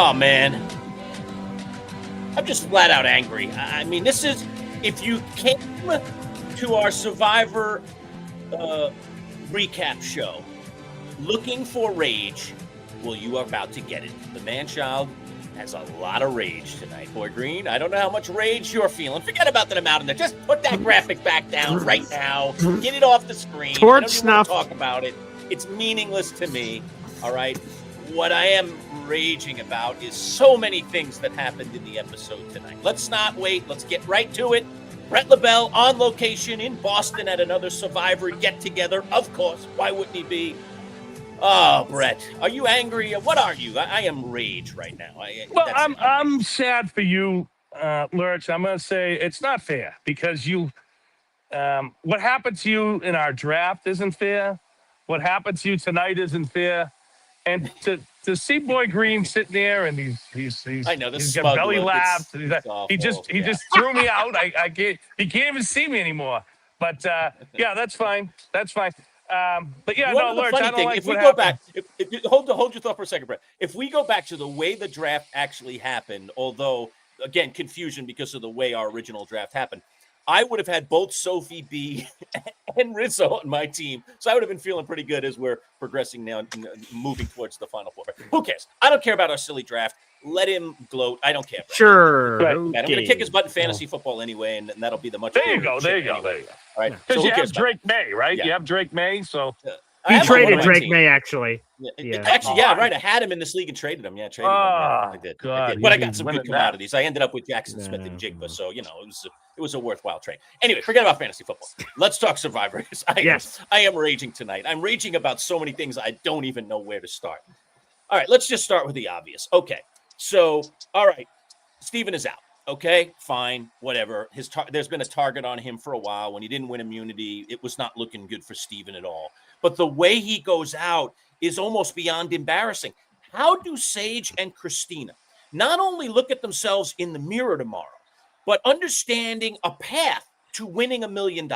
Oh, man. I'm just flat out angry. I mean, this is, if you came to our Survivor recap show looking for rage, well, you are about to get it. The Manchild has a lot of rage tonight, Boy Green. I don't know how much rage you're feeling. Forget about that amount in there. Just put that graphic back down right now. Get it off the screen. I don't even want to talk about it. It's meaningless to me, all right? What I am raging about is so many things that happened in the episode tonight. Let's not wait. Let's get right to it. Bret LaBelle on location in Boston at another Survivor get-together. Of course. Why wouldn't he be? Oh, Bret, are you angry? What are you? I am rage right now. I'm sad for you, Lurch. I'm going to say it's not fair because what happened to you in our draft isn't fair. What happened to you tonight isn't fair. And to see Boy Green sitting there and he's I know, he's got belly laughs. He just threw me out. He can't even see me anymore. But yeah, that's fine. That's fine. But yeah, no, Lurch, I don't like if we go back, hold your thought for a second, Bret. If we go back to the way the draft actually happened, although again confusion because of the way our original draft happened, I would have had both Sophie B and Rizzo on my team, so I would have been feeling pretty good as we're progressing now, moving towards the final four. Who cares? I don't care about our silly draft. Let him gloat. I don't care. Bret. Sure. Right. Okay. I'm going to kick his butt in fantasy football anyway, and that'll be the much. There you go. All right. Because you have Drake May, right? Yeah. You have Drake May, so he traded Drake May actually. Actually, right. I had him in this league and traded him. Yeah, traded him. Yeah, I did. God, but I got some good commodities. I ended up with Jackson Smith and Jigba, so it was a worthwhile trade. Anyway, forget about fantasy football. Let's talk Survivor. I am raging tonight. I'm raging about so many things I don't even know where to start. All right, let's just start with the obvious. Okay. So, all right, Steven is out. Okay, fine, whatever. There's been a target on him for a while. When he didn't win immunity, it was not looking good for Steven at all. But the way he goes out is almost beyond embarrassing. How do Sage and Christina not only look at themselves in the mirror tomorrow, but understanding a path to winning $1 million?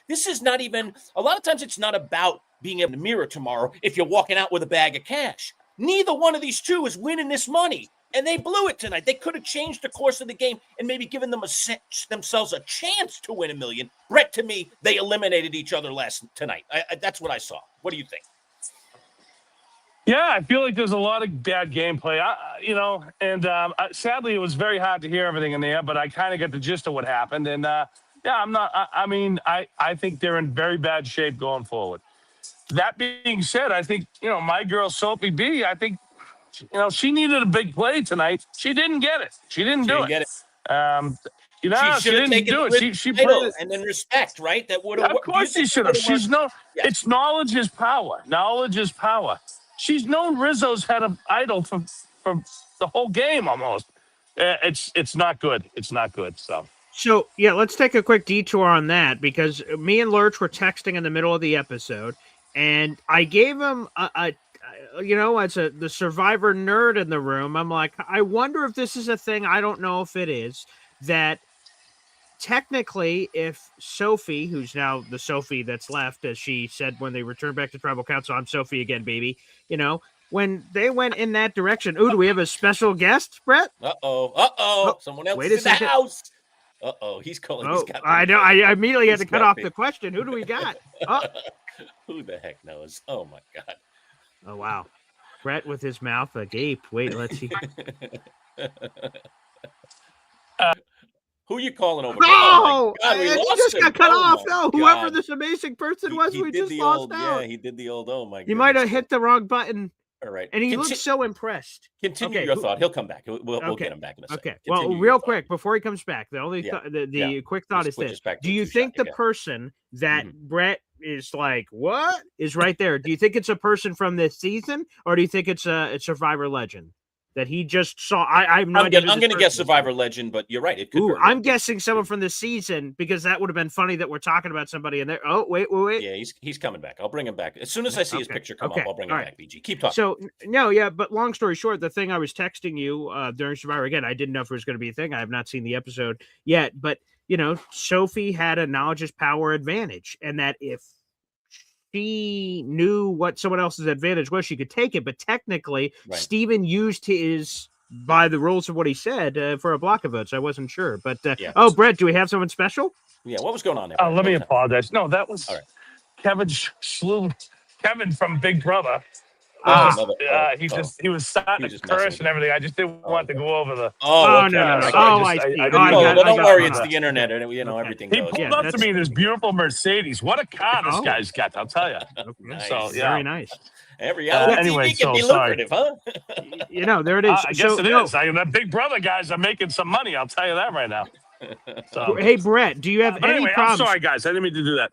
This is not even, a lot of times it's not about being able to mirror tomorrow if you're walking out with a bag of cash. Neither one of these two is winning this money. And they blew it tonight. They could have changed the course of the game and maybe given themselves a chance to win $1 million. Bret, to me, they eliminated each other tonight. That's what I saw. What do you think? Yeah, I feel like there's a lot of bad gameplay, sadly, it was very hard to hear everything in there, but I kind of get the gist of what happened. And I think they're in very bad shape going forward. That being said, I think, my girl Sophie B, I think, she needed a big play tonight. She didn't get it. She didn't do it. She didn't do it. She played it. And then respect, right? That would have. Of course she should have. It's knowledge is power. Knowledge is power. She's known Rizzo's had an idol for the whole game almost. It's not good. It's not good. So yeah, let's take a quick detour on that because me and Lurch were texting in the middle of the episode, and I gave him as the Survivor nerd in the room, I'm like, I wonder if this is a thing. I don't know if it is, that technically if Sophie, who's now the Sophie that's left, as she said when they returned back to Tribal Council, I'm Sophie again, baby, when they went in that direction. Ooh, do we have a special guest, Bret? Uh-oh. Someone else is in the house. Uh-oh. He's calling. Oh, I know. I immediately had to cut off the question. Who do we got? Who the heck knows? Oh, my God. Oh, wow. Bret with his mouth agape. Wait, let's see. Who are you calling over? No! Oh God, we lost just him. got cut off. No, whoever God. this amazing person was, we just lost out. Yeah, he did the old, oh my God. You might have hit the wrong button. All right. And he looks so impressed. Continue your thought. He'll come back. We'll get him back in a second. Okay. Well, real quick, before he comes back, the only quick thought is this. Do you think the person that Bret is like, what? Is right there? Do you think it's a person from this season, or do you think it's a Survivor legend that he just saw? I'm going to guess Survivor legend, but you're right. It could. I'm guessing someone from this season because that would have been funny that we're talking about somebody in there. Oh, wait. Yeah, he's coming back. I'll bring him back as soon as I see his picture come up. I'll bring him back. BG, keep talking. So but long story short, the thing I was texting you during Survivor, again, I didn't know if it was going to be a thing. I have not seen the episode yet, but Sophie had a knowledge is power advantage, and that if she knew what someone else's advantage was, she could take it. But technically, Steven used his by the rules of what he said for a block of votes. I wasn't sure, but Yeah. Oh, Brett, do we have someone special? Yeah, what was going on there? Oh, let me apologize. No, that was All right. Kevin Schlu. Kevin from Big Brother. He was starting to curse and everything. I just didn't want to go over the. Oh, no. I see. Don't worry, it's the internet, and everything He goes. pulled up to me in this beautiful Mercedes. What a car this guy's got! I'll tell you. Nice. So, very nice. Every anyway, TV can be lucrative, huh? There it is. I guess it is. The Big Brother guys are making some money. I'll tell you that right now. So, hey, Brett, do you have any problems? I'm sorry, guys. I didn't mean to do that.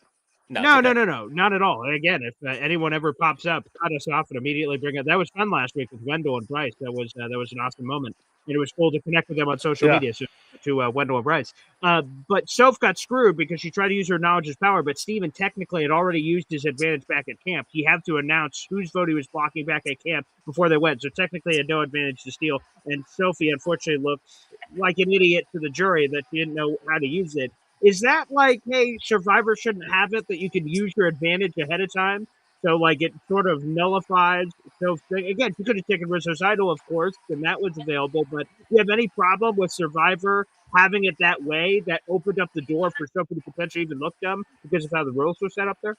No, not at all. Again, if anyone ever pops up, cut us off and immediately bring it. That was fun last week with Wendell and Bryce. That was an awesome moment. And it was cool to connect with them on social media. So to Wendell and Bryce. But Soph got screwed because she tried to use her knowledge as power, but Steven technically had already used his advantage back at camp. He had to announce whose vote he was blocking back at camp before they went. So technically he had no advantage to steal. And Sophie, unfortunately, looks like an idiot to the jury that she didn't know how to use it. Is that like, hey, Survivor shouldn't have it that you can use your advantage ahead of time? So, like, it sort of nullifies. So, again, you could have taken Rizzo's idol, of course, and that was available. But do you have any problem with Survivor having it that way that opened up the door for Sophie to potentially even look dumb because of how the rules were set up there?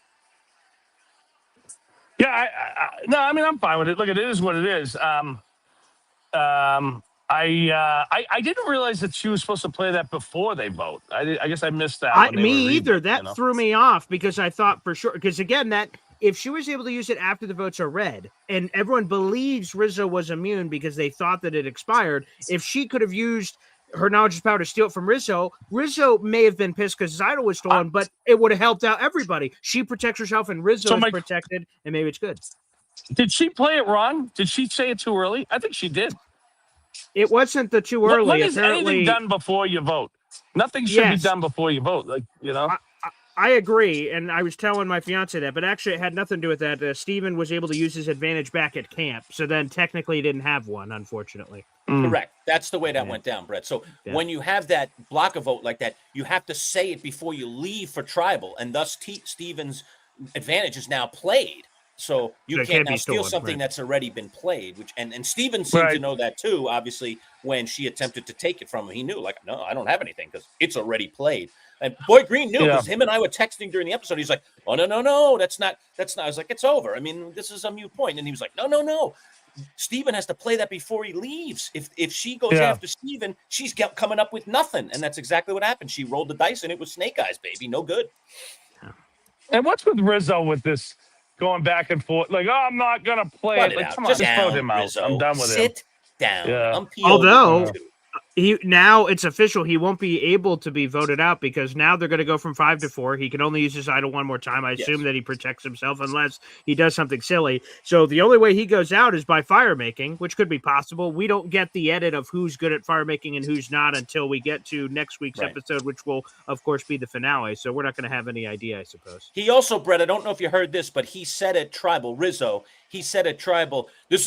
Yeah, I'm fine with it. Look, it is what it is. I didn't realize that she was supposed to play that before they vote. I guess I missed that. Me either. That threw me off because I thought for sure. Because again, that if she was able to use it after the votes are read, and everyone believes Rizzo was immune because they thought that it expired, if she could have used her knowledge power to steal it from Rizzo may have been pissed because his idol was stolen, but it would have helped out everybody. She protects herself, and Rizzo is protected, and maybe it's good. Did she play it wrong? Did she say it too early? I think she did. It wasn't the too early. When is anything done before you vote? Nothing should be done before you vote. I agree, and I was telling my fiance that, but actually it had nothing to do with that. Steven was able to use his advantage back at camp, so then technically he didn't have one, unfortunately. Correct. That's the way that went down, Brett. So when you have that block a vote like that, you have to say it before you leave for tribal, and thus Steven's advantage is now played. So you can't now steal something that's already been played, and Steven seemed to know that too. Obviously, when she attempted to take it from him, he knew, like, no, I don't have anything because it's already played. And Boy Green knew because him and I were texting during the episode. He's like, oh, no, that's not. I was like, it's over. I mean, this is a mute point. And he was like, no. Steven has to play that before he leaves. If she goes after Steven, she's coming up with nothing. And that's exactly what happened. She rolled the dice and it was snake eyes, baby. No good. And what's with Rizzo with this going back and forth? Like, oh, I'm not going to play it. Like, come on, just vote him out. Rizzo. I'm done with him. Sit down. Yeah. Although now it's official, he won't be able to be voted out because now they're going to go from 5 to 4. He can only use his idol one more time. I assume that he protects himself unless he does something silly. So the only way he goes out is by fire making, which could be possible. We don't get the edit of who's good at fire making and who's not until we get to next week's episode, which will, of course, be the finale. So we're not going to have any idea, I suppose. He also, Brett, I don't know if you heard this, but he said at Tribal, Rizzo, this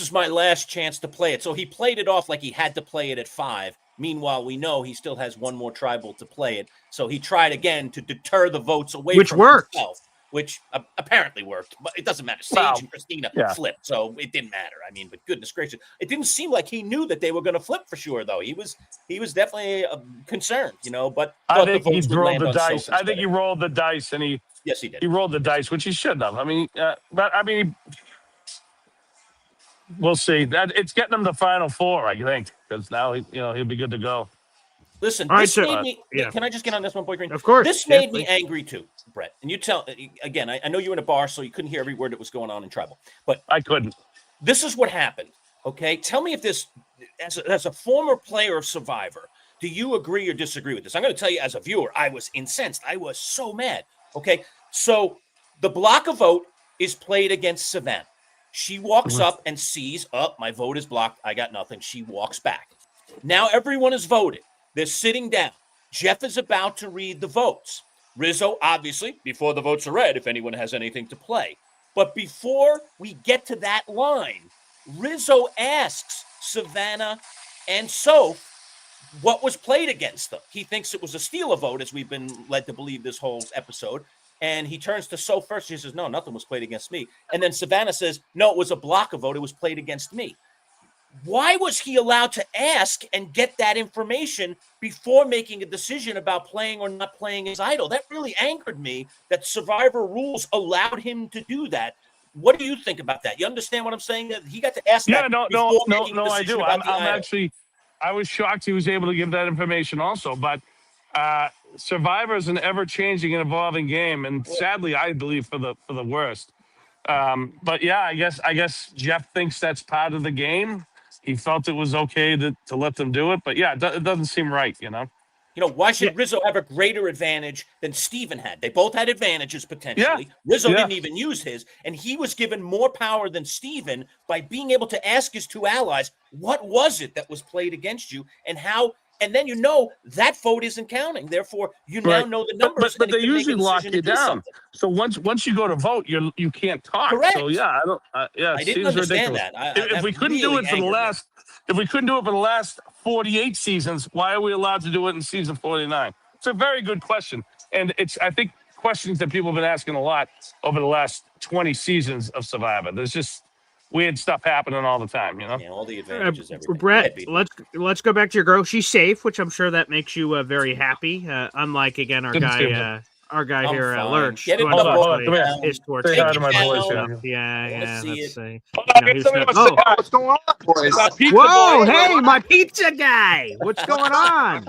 is my last chance to play it. So he played it off like he had to play it at 5. Meanwhile, we know he still has one more tribal to play it. So he tried again to deter the votes away from himself, which apparently worked. But it doesn't matter. Sage and Christina flipped, so it didn't matter. I mean, but goodness gracious. It didn't seem like he knew that they were going to flip for sure, though. He was definitely concerned, but I think he rolled the dice. I think he rolled the dice, and he did. He rolled the dice, which he shouldn't have. I mean, we'll see. That it's getting him to Final Four, I think, because now he'll be good to go. Listen, this made me. Can I just get on this one, Boy Green? Of course. This made me angry too, Brett. And you tell again. I know you were in a bar, so you couldn't hear every word that was going on in Tribal, but I couldn't. This is what happened. Okay, tell me if this, as a former player of Survivor, do you agree or disagree with this? I'm going to tell you, as a viewer, I was incensed. I was so mad. Okay, so the block a vote is played against Savannah. She walks up and sees, my vote is blocked. I got nothing. She walks back. Now everyone has voted. They're sitting down. Jeff is about to read the votes. Rizzo, obviously, before the votes are read, if anyone has anything to play. But before we get to that line, Rizzo asks Savannah and Soph what was played against them. He thinks it was a steal a vote, as we've been led to believe this whole episode. And he turns to Soph first. She says, no, nothing was played against me. And then Savannah says, no, it was a block a vote. It was played against me. Why was he allowed to ask and get that information before making a decision about playing or not playing his idol? That really angered me that Survivor rules allowed him to do that. What do you think about that? You understand what I'm saying? That he got to ask that before making a decision I do. about the idol. Actually, I was shocked he was able to give that information also. But Survivor is an ever-changing and evolving game, and sadly, I believe for the worst. But yeah, I guess Jeff thinks that's part of the game. He felt it was okay to let them do it, but yeah, it doesn't seem right, you know. Why should Rizzo have a greater advantage than Steven had? They both had advantages potentially. Yeah. Rizzo didn't even use his, and he was given more power than Steven by being able to ask his two allies, what was it that was played against you, and how. And then that vote isn't counting. Therefore, now know the numbers. But they usually lock you down. So once you go to vote, you can't talk. Correct. So yeah, I didn't understand ridiculous. that. If we couldn't do it for the last 48 seasons, why are we allowed to do it in season 49? It's a very good question, and it's I think questions that people have been asking a lot over the last 20 seasons of Survivor. There's just weird stuff happening all the time, you know. Yeah, all the advantages. Brett, let's go back to your girl. She's safe, which I'm sure that makes you very happy. Unlike again our guy here, Lurch. Get it his torch. Say hi to my boys. Yeah. Let's see. What's going on, boys? Whoa, hey, my pizza guy. What's going on?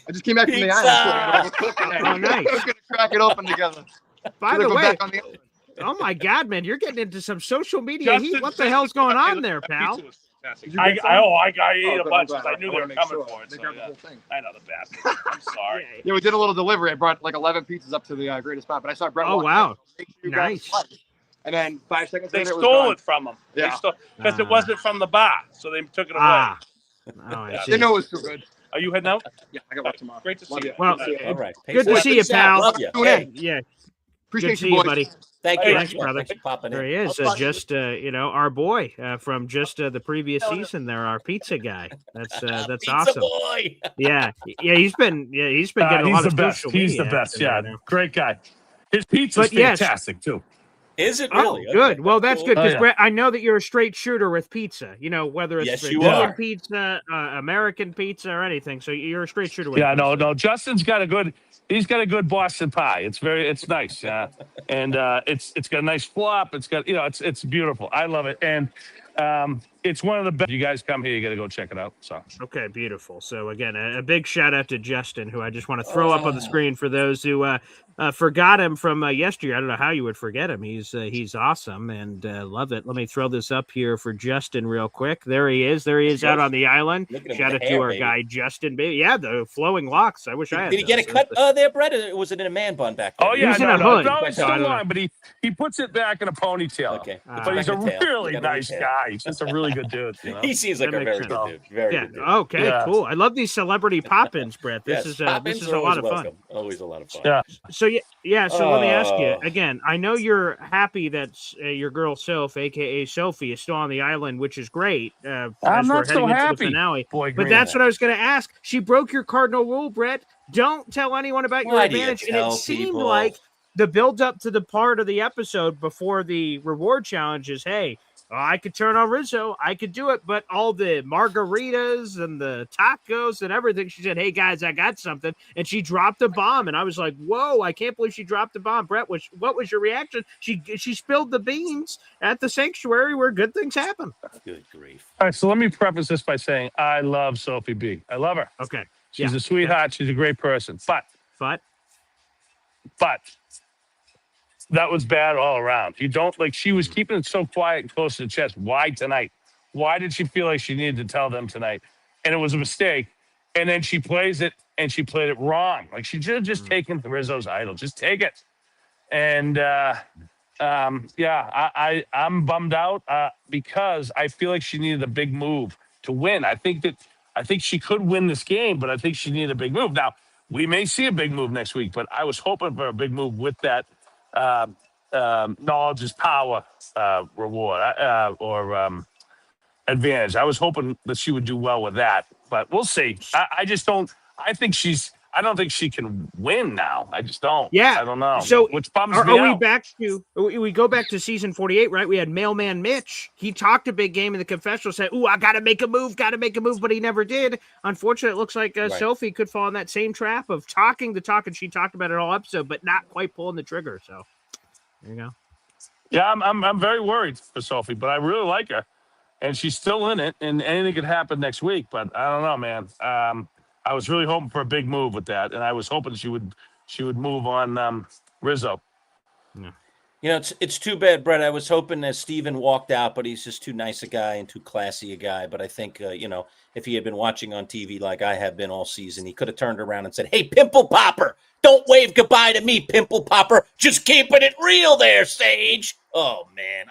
I just came back from the island. Oh, nice. We're gonna crack it open together. By the way. Oh my God, man! You're getting into some social media heat. What the hell's going on there, pal? I ate a bunch because I knew they were coming for it. So, I know the bastard. I'm sorry. Yeah, we did a little delivery. I brought like 11 pizzas up to the greatest spot, but I saw Brett. Oh wow, nice. And then 5 seconds they later, stole it from him. Yeah, because it wasn't from the bar, so they took it away. I didn't know it was too good. Are you heading out? Yeah, I got work tomorrow. Great to see you. Well, all right. Good to see you, pal. Love you. Yeah. Appreciate Good to see you, buddy. Thank you. Thanks, brother. Thanks for popping there in. he is. Just our boy from just the previous season. There, our pizza guy. That's pizza awesome. Boy. Yeah. He's been getting a lot of social media. He's the best. Yeah, great guy. His pizza's fantastic too. Is it really? Oh, good. Well, that's good because Brett, I know that you're a straight shooter with pizza. Whether it's Brazilian pizza, American pizza, or anything. So you're a straight shooter with pizza. No. Justin's got a good Boston pie. It's nice. And it's got a nice flop. It's got it's beautiful. I love it. And it's one of the best. You guys come here, you got to go check it out. So okay, beautiful. So again, a big shout out to Justin, who I just want to throw up on the screen for those who forgot him from yesterday. I don't know how you would forget him. He's awesome and love it. Let me throw this up here for Justin real quick. There he is out on the island. Shout out to our guy Justin, baby. Yeah, the flowing locks. I wish I had. Did he get a cut there, Brett? Or was it in a man bun back there? Oh yeah, in a hood. No, it's still long, but he puts it back in a ponytail. Okay, but he's a really nice guy. He's just a really good dude. He seems like a very good dude. Very good dude. Okay, cool. I love these celebrity pop-ins, Brett. This is a lot of fun. Always a lot of fun. Yeah. So let me ask you again. I know you're happy that your girl Soph, aka Sophie, is still on the island, which is great. I'm not so happy. Finale. But that's what I was going to ask. She broke your cardinal rule, Brett. Don't tell anyone about your advantage. And it seemed like the build up to the part of the episode before the reward challenge is, hey, I could turn on Rizzo. I could do it. But all the margaritas and the tacos and everything, she said, hey, guys, I got something. And she dropped a bomb. And I was like, whoa, I can't believe she dropped a bomb. Brett, what was your reaction? She spilled the beans at the sanctuary where good things happen. Good grief. All right, so let me preface this by saying I love Sophie B. I love her. Okay. She's a sweetheart. She's a great person. But that was bad all around. You don't she was keeping it so quiet and close to the chest. Why tonight? Why did she feel like she needed to tell them tonight? And it was a mistake. And then she plays it and she played it wrong. Like she should have just taken Rizzo's idol. Just take it. And I'm bummed out because I feel like she needed a big move to win. I think she could win this game, but I think she needed a big move. Now, we may see a big move next week, but I was hoping for a big move with that knowledge is power reward or advantage. I was hoping that she would do well with that, but we'll see. I just don't. I think she's I don't think she can win now. I just don't. Yeah. I don't know. So which bums are me we out. back to? We go back to season 48, right? We had Mailman Mitch. He talked a big game in the confessional. Said, "Ooh, I got to make a move. Got to make a move," but he never did. Unfortunately, it looks like Sophie could fall in that same trap of talking the talk, and she talked about it all episode, but not quite pulling the trigger. So there you go. Yeah, I'm very worried for Sophie, but I really like her, and she's still in it. And anything could happen next week. But I don't know, man. I was really hoping for a big move with that, and I was hoping she would move on Rizzo. Yeah. You know, it's too bad, Brett. I was hoping that Steven walked out, but he's just too nice a guy and too classy a guy. But I think, if he had been watching on TV like I have been all season, he could have turned around and said, "Hey, Pimple Popper, don't wave goodbye to me, Pimple Popper. Just keeping it real there, Sage." Oh, man.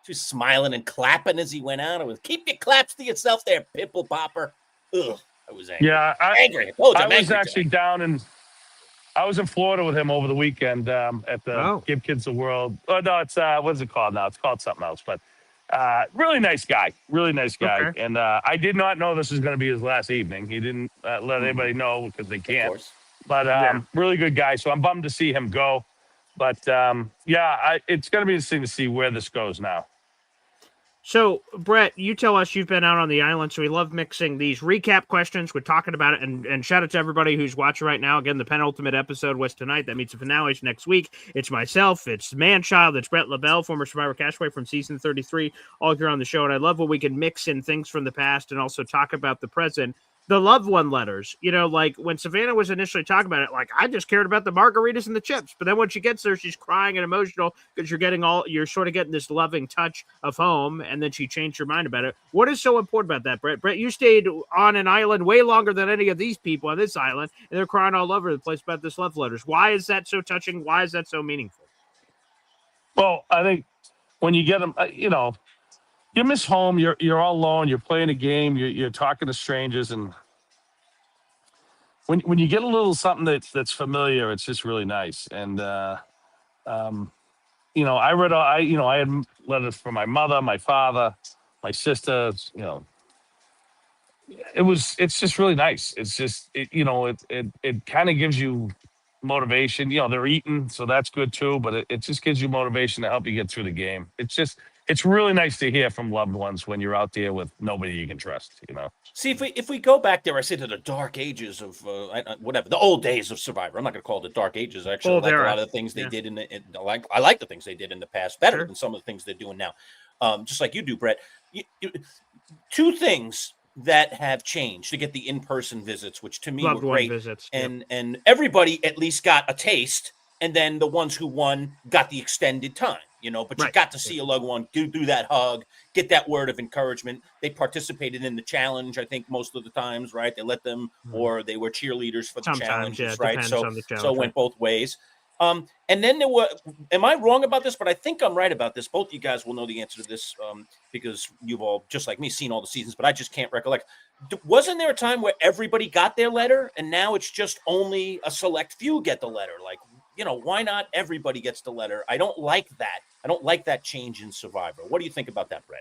Just smiling and clapping as he went out. It was, "Keep your claps to yourself there, Pimple Popper." Ugh, I was angry. Yeah, angry. I was actually down in. I was in Florida with him over the weekend at the Give Kids the World. Oh no, it's what's it called now? It's called something else. But really nice guy, Okay. And I did not know this was going to be his last evening. He didn't let anybody know because they can't. Of course. But really good guy. So I'm bummed to see him go. But it's going to be interesting to see where this goes now. So, Brett, you tell us you've been out on the island, so we love mixing these recap questions. We're talking about it, and shout out to everybody who's watching right now. Again, the penultimate episode was tonight. That means the finale is next week. It's myself, it's Manchild, it's Bret LaBelle, former Survivor Castaway from season 33, all here on the show. And I love when we can mix in things from the past and also talk about the present. The loved one letters, like when Savannah was initially talking about it, like, I just cared about the margaritas and the chips. But then when she gets there, she's crying and emotional because you're sort of getting this loving touch of home. And then she changed her mind about it. What is so important about that, Brett? Brett, you stayed on an island way longer than any of these people on this island, and they're crying all over the place about this love letters. Why is that so touching? Why is that so meaningful? Well, I think when you get them, you miss home. You're all alone. You're playing a game. You're talking to strangers, and when you get a little something that's familiar, it's just really nice. And I read. I had letters from my mother, my father, my sister. It's just really nice. It's just it kind of gives you motivation. They're eating, so that's good too. But it just gives you motivation to help you get through the game. It's really nice to hear from loved ones when you're out there with nobody you can trust. See, if we go back there, I say to the dark ages of whatever, the old days of Survivor. I'm not going to call it the dark ages. Actually, I like a lot of the things they did I like the things they did in the past better than some of the things they're doing now. Just like you do, Brett. Two things that have changed to get the in-person visits, which to me Loved were one great, visits, and everybody at least got a taste, and then the ones who won got the extended time. But you got to see a loved one do that hug, get that word of encouragement. They participated in the challenge, I think, most of the times, right? They let them, or they were cheerleaders for the challenges, right? So it went both ways. And then there were, am I wrong about this? But I think I'm right about this. Both you guys will know the answer to this because you've all, just like me, seen all the seasons, but I just can't recollect. Wasn't there a time where everybody got their letter and now it's just only a select few get the letter? Like, why not everybody gets the letter? I don't like that. I don't like that change in Survivor. What do you think about that, Brett?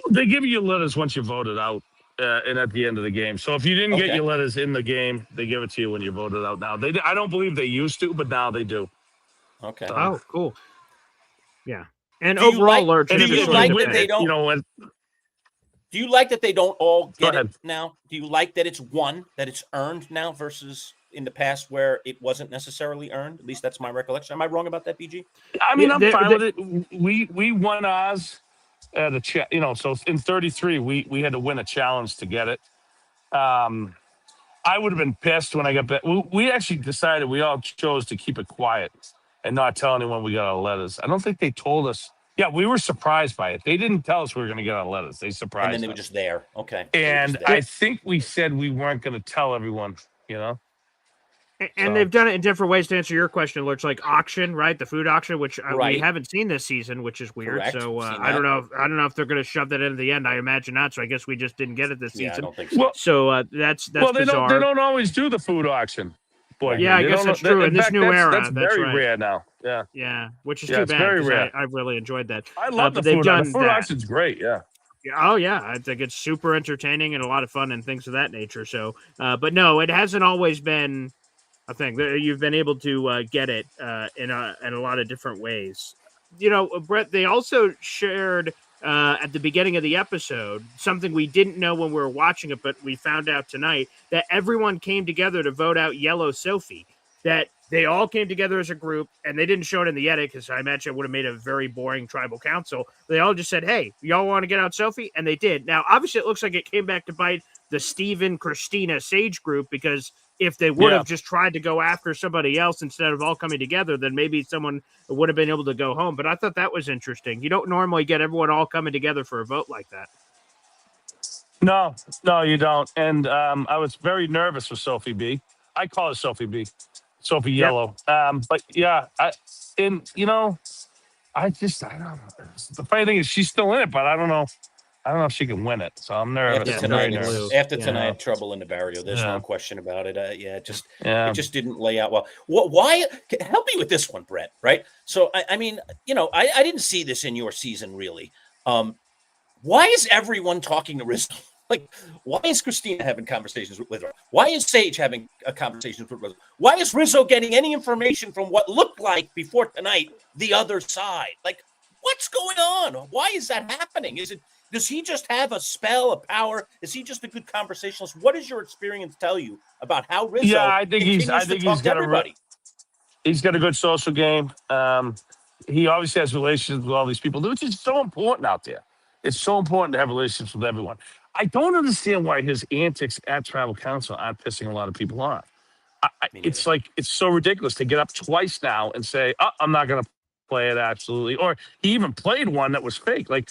They give you letters once you voted out and at the end of the game. So if you didn't get your letters in the game, they give it to you when you voted out now. I don't believe they used to, but now they do. Okay. Oh, cool. Yeah. And overall, Lurch, do you like that they don't? Do you like that they don't all get it now? Do you like that it's that it's earned now versus in the past where it wasn't necessarily earned? At least that's my recollection. Am I wrong about that, BG? I mean, I'm fine with it. We won ours at so in 33, we had to win a challenge to get it. I would have been pissed when I got back. We actually decided we all chose to keep it quiet and not tell anyone we got our letters. I don't think they told us. Yeah, we were surprised by it. They didn't tell us we were going to get our letters. They surprised us. And then they were just there. Okay. And I think we said we weren't going to tell everyone, And they've done it in different ways to answer your question, Lurch, like auction, right? The food auction, which we haven't seen this season, which is weird. Correct. So I don't know if they're going to shove that into the end. I imagine not. So I guess we just didn't get it this season. I don't think so. So that's bizarre. They don't always do the food auction. Boy, yeah, I guess that's true. In this new era, that's very rare now. Yeah, which is too bad. Very rare. I've really enjoyed that. I love the food auction. The food auction's great. Yeah. Oh yeah, I think it's super entertaining and a lot of fun and things of that nature. So, but no, it hasn't always been a thing. You've been able to get it in a lot of different ways. You know, Brett. They also shared at the beginning of the episode something we didn't know when we were watching it, but we found out tonight that everyone came together to vote out Yellow Sophie. That they all came together as a group, and they didn't show it in the edit because I imagine it would have made a very boring tribal council. They all just said, "Hey, y'all want to get out Sophie?" And they did. Now, obviously, it looks like it came back to bite the Steven, Christina, Sage group, because if they would have just tried to go after somebody else instead of all coming together, then maybe someone would have been able to go home. But I thought that was interesting. You don't normally get everyone all coming together for a vote like that. No, you don't. And I was very nervous for Sophie B. I call her Sophie B. Sophie Yellow. But yeah, I don't know. The funny thing is she's still in it, but I don't know if she can win it. So I'm nervous. After tonight, trouble in the barrio. There's no question about it. It just didn't lay out well. Why? Help me with this one, Brett. Right. So I mean, I didn't see this in your season really. Why is everyone talking to Rizzo? Like, why is Christina having conversations with her? Why is Sage having conversations with Rizzo? Why is Rizzo getting any information from what looked like before tonight the other side? Like, what's going on? Why is that happening? Does he just have a spell of power? Is he just a good conversationalist? What does your experience tell you about how Rizzo? Yeah, I think he's got everybody. He's got a good social game. He obviously has relationships with all these people, which is so important out there. It's so important to have relationships with everyone. I don't understand why his antics at Tribal Council aren't pissing a lot of people off. It's like, it's so ridiculous to get up twice now and say, "Oh, I'm not going to play it." Absolutely. Or he even played one that was fake. Like,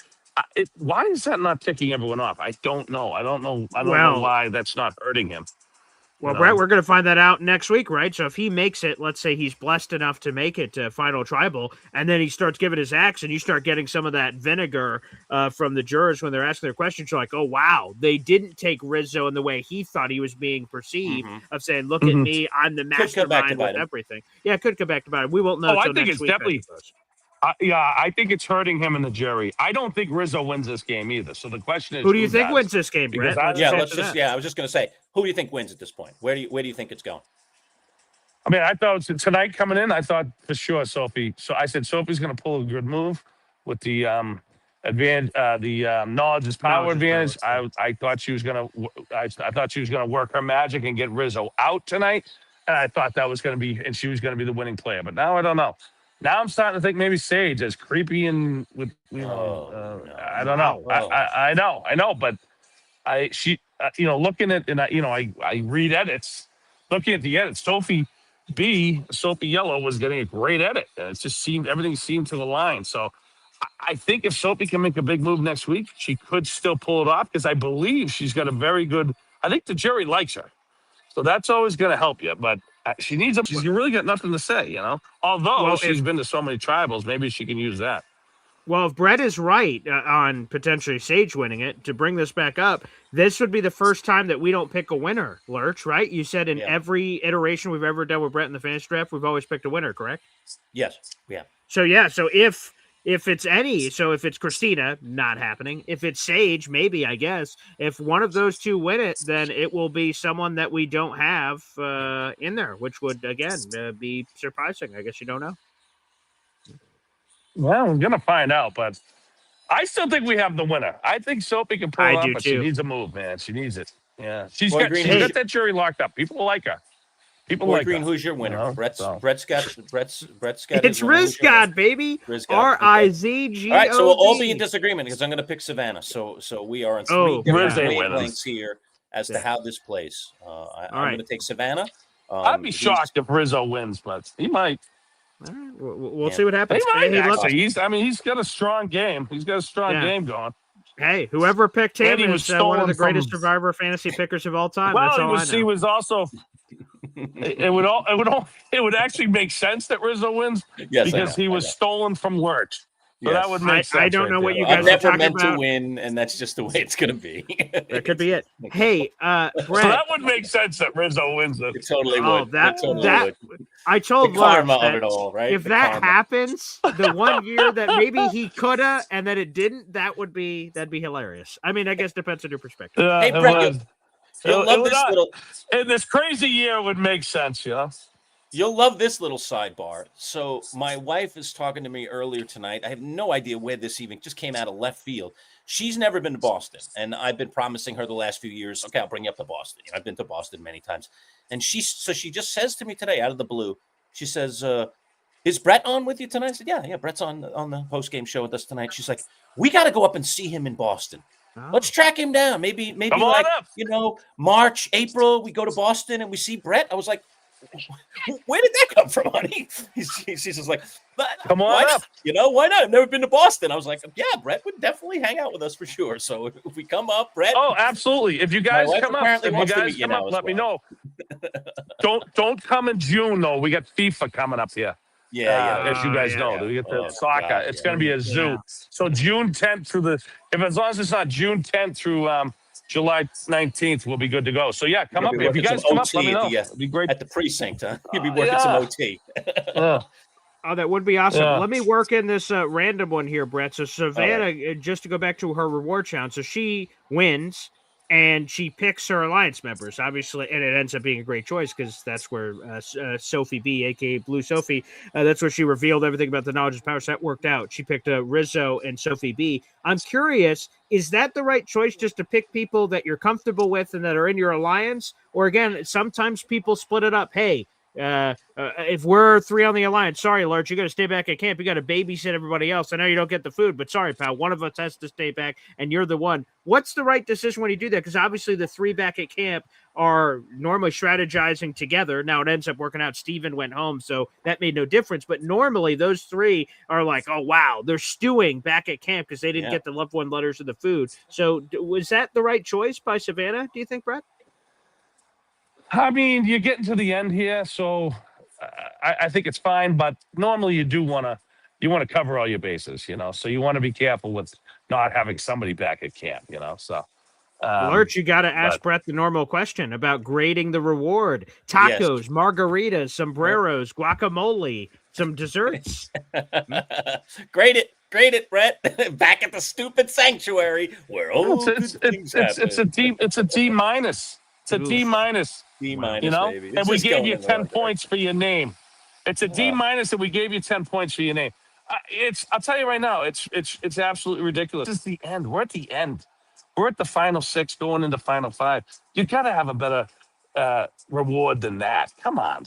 why is that not ticking everyone off? I don't know. I don't know why that's not hurting him. Well, Brett, we're going to find that out next week, right? So if he makes it, let's say he's blessed enough to make it to Final Tribal, and then he starts giving his acts, and you start getting some of that vinegar from the jurors when they're asking their questions, you're like, oh, wow, they didn't take Rizzo in the way he thought he was being perceived, of saying, look at me, I'm the mastermind with everything. Yeah, it could come back to bite him. We won't know until next week. I think it's hurting him and the jury. I don't think Rizzo wins this game either. So the question is, who do you think wins this game, Brett? I was just going to say, who do you think wins at this point? Where do you think it's going? I mean, I thought tonight coming in, I thought for sure Sophie. So I said Sophie's going to pull a good move with the knowledge is power advantage. I thought she was going to. I thought she was going to work her magic and get Rizzo out tonight, and I thought that was going to be, and she was going to be the winning player. But now I don't know. Now I'm starting to think maybe Sage is creepy and with I don't know. I know, but looking at, and I read edits, looking at the edits, Sophie Yellow was getting a great edit, and it just everything seemed to align. So I think if Sophie can make a big move next week, she could still pull it off, because I believe she's got a very good. I think the jury likes her, so that's always going to help you, but. She's really got nothing to say, Although she's been to so many tribals, maybe she can use that. Well, if Brett is right on potentially Sage winning it, to bring this back up, this would be the first time that we don't pick a winner, Lurch, right? You said in every iteration we've ever done with Brett in the fantasy draft, we've always picked a winner, correct? Yes. Yeah. So if it's Christina, not happening. If it's Sage, maybe, I guess. If one of those two win it, then it will be someone that we don't have in there, which would, again, be surprising. I guess you don't know. Well, we're going to find out, but I still think we have the winner. I think Sophie can pull it off, but she needs a move, man. She needs it. Yeah. She's got that jury locked up. People like her. Boy Green, who's your winner? Brett's got. It's Rizgod, baby. Rizgod. Rizgod. All right, so we'll all be in disagreement because I'm going to pick Savannah. So we are on three different wavelengths here as to how this plays. I'm going to take Savannah. I'd be shocked if Rizzo wins, but he might. All right, we'll see what happens. He's got a strong game. He's got a strong game going. Hey, whoever picked him is one of the greatest Survivor fantasy pickers of all time. Well, that's all I know. He was also. It would actually make sense that Rizzo wins because he was stolen from Lurch. So that would make sense. I don't know what you guys are talking about. I'm never meant to win, and that's just the way it's going to be. That could be it. Hey, Brett. So that would make sense that Rizzo wins it. It totally would. I told The karma Lurch of that it all, right? if The that karma. happens, the one year that maybe he coulda and then it didn't, that'd be hilarious. I mean, I guess depends on your perspective. Hey, It Brett, was. you'll It love would this not. little. In this crazy year would make sense, you know. You'll love this little sidebar. So my wife is talking to me earlier tonight. I have no idea where this even just came out of left field. She's never been to Boston, and I've been promising her the last few years, okay, I'll bring you up to Boston. I've been to Boston many times. And she just says to me today, out of the blue, she says, is Bret on with you tonight? I said, yeah, Bret's on the post-game show with us tonight. She's like, we got to go up and see him in Boston. Oh. Let's track him down. Maybe Come on like, up. March, April, we go to Boston and we see Bret. I was like, where did that come from, honey? She's just like, Come on up. Why not? I've never been to Boston. I was like, yeah, Bret would definitely hang out with us for sure. So if we come up, Bret. Oh, absolutely. If you guys come up, let me know. Don't come in June though. We got FIFA coming up here. Yeah. As you guys know, we get the soccer. God, it's going to be a zoo. Yeah. So June 10th through as long as it's not June 10th through July 19th, we'll be good to go. So yeah, come up. If you guys come up, let me know. It'd be great. At the precinct, huh? You'll be working some OT. Oh, that would be awesome. Yeah. Let me work in this random one here, Brett. So Savannah, just to go back to her reward challenge, so she wins and she picks her alliance members, obviously, and it ends up being a great choice because that's where Sophie B, aka Blue Sophie, that's where she revealed everything about the knowledge of power. So that worked out. She picked Rizzo and Sophie B. I'm curious, is that the right choice, just to pick people that you're comfortable with and that are in your alliance? Or again, sometimes people split it up. Hey, if we're 3 on the alliance, sorry, Lurch, you got to stay back at camp. You got to babysit everybody else. I know you don't get the food, but sorry, pal, one of us has to stay back, and you're the one. What's the right decision when you do that? Because obviously the 3 back at camp are normally strategizing together. Now it ends up working out. Steven went home, so that made no difference. But normally those 3 are like, oh, wow, they're stewing back at camp because they didn't get the loved one letters of the food. So was that the right choice by Savannah, do you think, Brett? I mean, you're getting to the end here, so I think it's fine. But normally, you want to cover all your bases, So you want to be careful with not having somebody back at camp, So, Lurch, you got to ask Brett the normal question about grading the reward: tacos, margaritas, sombreros, guacamole, some desserts. Grade it, Brett. Back at the stupid sanctuary where it's a D minus. It's a D minus. D minus, baby. And we gave you 10 points for your name. It's a D minus, and we gave you 10 points for your name. I'll tell you right now, it's absolutely ridiculous. This is the end. We're at the end. We're at the final 6 going into final 5. You got to have a better reward than that. Come on,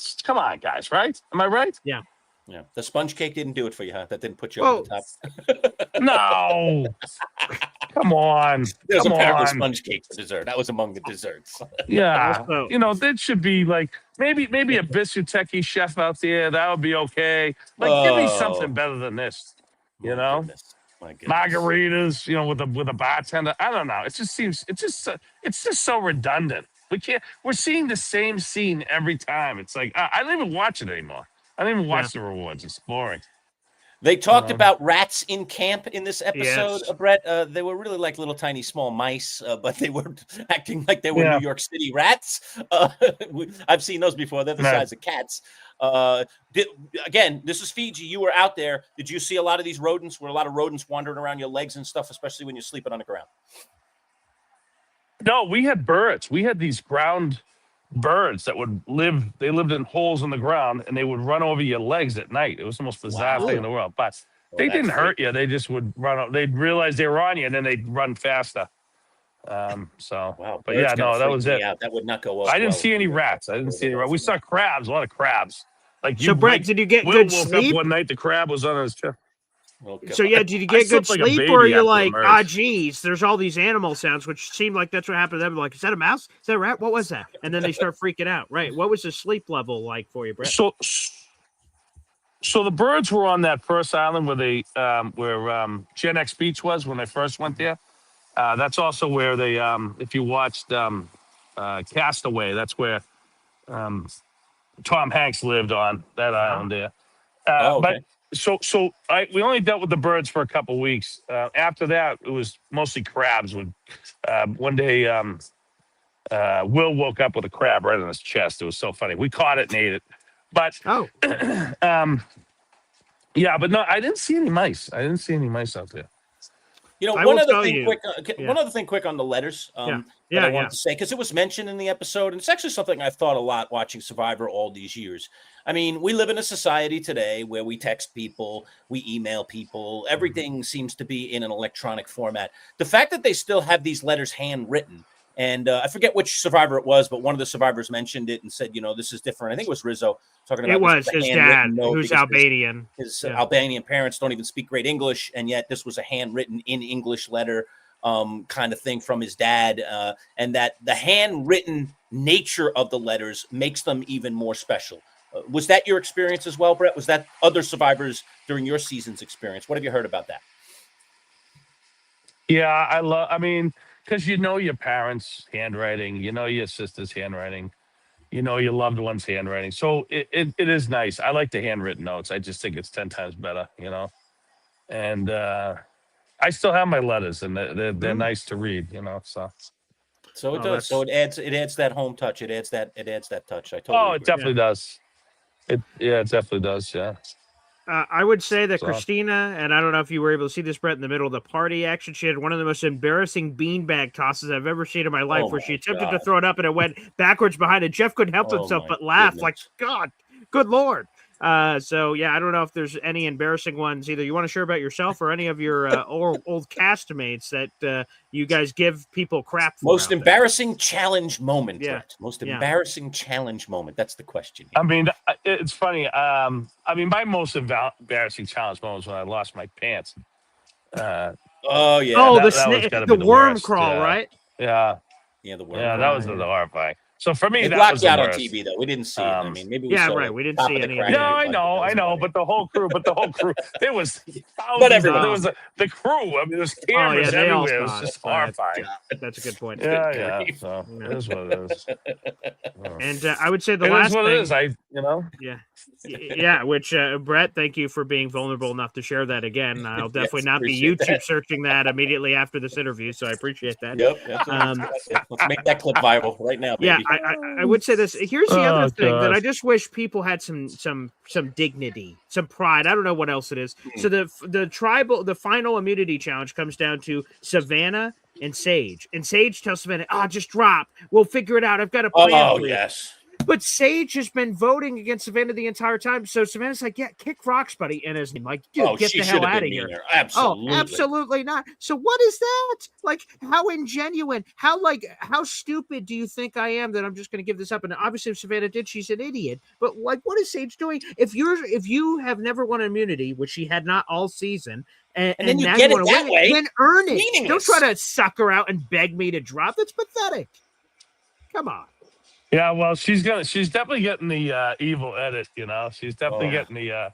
guys. Right? Am I right? Yeah. Yeah. The sponge cake didn't do it for you, huh? That didn't put you over the top. No. Come on. There's a apparently sponge cake for dessert. That was among the desserts. Yeah. That should be like maybe a Bisuteki chef out there. That would be okay. Give me something better than this. My goodness. Margaritas, with a bartender. I don't know. It just seems it's just so redundant. We're seeing the same scene every time. It's like I don't even watch it anymore. I don't even watch the rewards. It's boring. They talked about rats in camp in this episode, Brett. They were really like little tiny small mice, but they were acting like they were New York City rats. I've seen those before. They're the size of cats. Again, this is Fiji. You were out there. Did you see a lot of these rodents? Were a lot of rodents wandering around your legs and stuff, especially when you're sleeping on the ground? No, we had birds. We had these ground birds that would live. They lived in holes in the ground, and they would run over your legs at night. It was the most bizarre thing in the world. But they didn't hurt you. They just would run up. They'd realize they were on you, and then they'd run faster. But that was it. That would not go well. I didn't see any rats. We saw crabs, a lot of crabs. Brett, did you get good sleep? Up one night, the crab was on his chest. So did you get good sleep, or are you like, geez, there's all these animal sounds, which seemed like that's what happened to them. Like, is that a mouse? Is that a rat? What was that? And then they start freaking out. Right? What was the sleep level like for you, Brett? So the birds were on that first island where Gen X Beach was when they first went there. That's also where they, if you watched Castaway, that's where Tom Hanks lived on that island there. But we only dealt with the birds for a couple weeks. After that, it was mostly crabs. One day, Will woke up with a crab right on his chest. It was so funny. We caught it and ate it. But Oh, yeah, but no, I didn't see any mice. I didn't see any mice out there. You know, I one will other tell thing you. quick. Yeah. One other thing quick on the letters. Yeah. That I Yeah, wanted to say, because it was mentioned in the episode, and it's actually something I've thought a lot watching Survivor all these years. I mean, we live in a society today where we text people, we email people, everything seems to be in an electronic format. The fact that they still have these letters handwritten, and I forget which Survivor it was, but one of the survivors mentioned it and said, you know, this is different. I think it was Rizzo talking about It was this was a his handwritten dad, note who's because Albanian. his Yeah. Albanian parents don't even speak great English, and yet this was a handwritten in English letter kind of thing from his dad, and that the handwritten nature of the letters makes them even more special. Was that your experience as well, Bret? Was that other survivors during your season's experience? What have you heard about that? Yeah, I mean, because you know your parents' handwriting, you know your sister's handwriting, you know your loved one's handwriting. So it is nice. I like the handwritten notes. I just think it's 10 times better, you know. And I still have my letters, and they're nice to read, you know. So So it Oh, does. So it adds that home touch. It adds that touch. I totally oh, it agree. definitely does. It definitely does. Yeah. I would say that So- Christina, and I don't know if you were able to see this, Brett, in the middle of the party action, she had one of the most embarrassing beanbag tosses I've ever seen in my life, Oh where my she attempted to God. throw it up and it went backwards behind it. Jeff couldn't help Oh himself my but laugh, like, goodness. God, good Lord. So yeah, I don't know if there's any embarrassing ones either you want to share about yourself or any of your old castmates that you guys give people crap for. Most embarrassing challenge moment, Yeah. Bret. Most Yeah. embarrassing challenge moment. That's the question. I mean, it's funny. I mean, my most embarrassing challenge moment was when I lost my pants. Oh yeah. Oh, that the was snake, gotta the be the worm worst, crawl, yeah. right? Yeah, Yeah, the word. yeah, that was horrifying. So for me, They that blocked was you the out on worst. TV though. We didn't see it. I mean, maybe we Yeah, saw right. the We didn't top see of the any of crack it. Yeah, of I it, know, that was about it. but the whole crew, there was thousands. But everyone there was the crew. I mean, there's Oh, yeah, cameras they all everywhere. It was saw it. just horrifying. That's a good point. Yeah, Good yeah. grief. So Yeah. it is what it is. And I would say the It last is what thing, it is. You know. yeah. Which Brett, thank you for being vulnerable enough to share that again. I'll definitely not be appreciate YouTube that. searching that immediately after this interview, so I appreciate that. Yep. Let's make that clip viral right now, Yeah, baby. I would say this. Here's the other Oh, thing that I gosh. just wish people had some dignity, some pride. I don't know what else it is. So the final immunity challenge comes down to Savannah and Sage. And Sage tells Savannah, just drop. We'll figure it out. I've got a plan Oh for you. yes. But Sage has been voting against Savannah the entire time. So Savannah's like, yeah, kick rocks, buddy. And his name, like, dude, get she the should hell have out been of here. meaner. Absolutely. Oh, absolutely not. So what is that? Like, how ingenuine, how stupid do you think I am that I'm just going to give this up? And obviously if Savannah did, she's an idiot. But like, what is Sage doing? If you have never won immunity, which she had not all season, and then you now get it wanna that win way, then earn it. meaningless. Don't try to suck her out and beg me to drop. That's pathetic. Come on. Yeah, well, she's definitely getting the evil edit. You know, she's definitely Oh. getting the.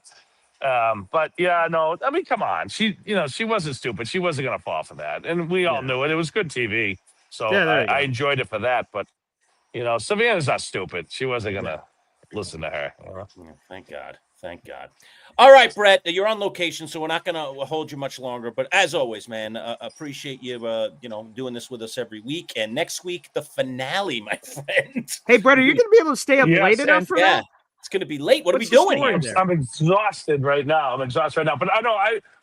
But yeah, no, I mean, come on. She wasn't stupid. She wasn't gonna fall for that, and we all knew it. It was good TV, so Yeah, there you go. I enjoyed it for that. But Savannah's not stupid. She wasn't gonna listen to her. Yeah, thank God. Thank God. All right, Bret, you're on location, so we're not going to hold you much longer. But as always, man, appreciate you, doing this with us every week. And next week, the finale, my friend. Hey, Brett, are you going to be able to stay up Yes, late enough and- for that? It's going to be late. What What's are we the doing story here? there? I'm exhausted right now. But I know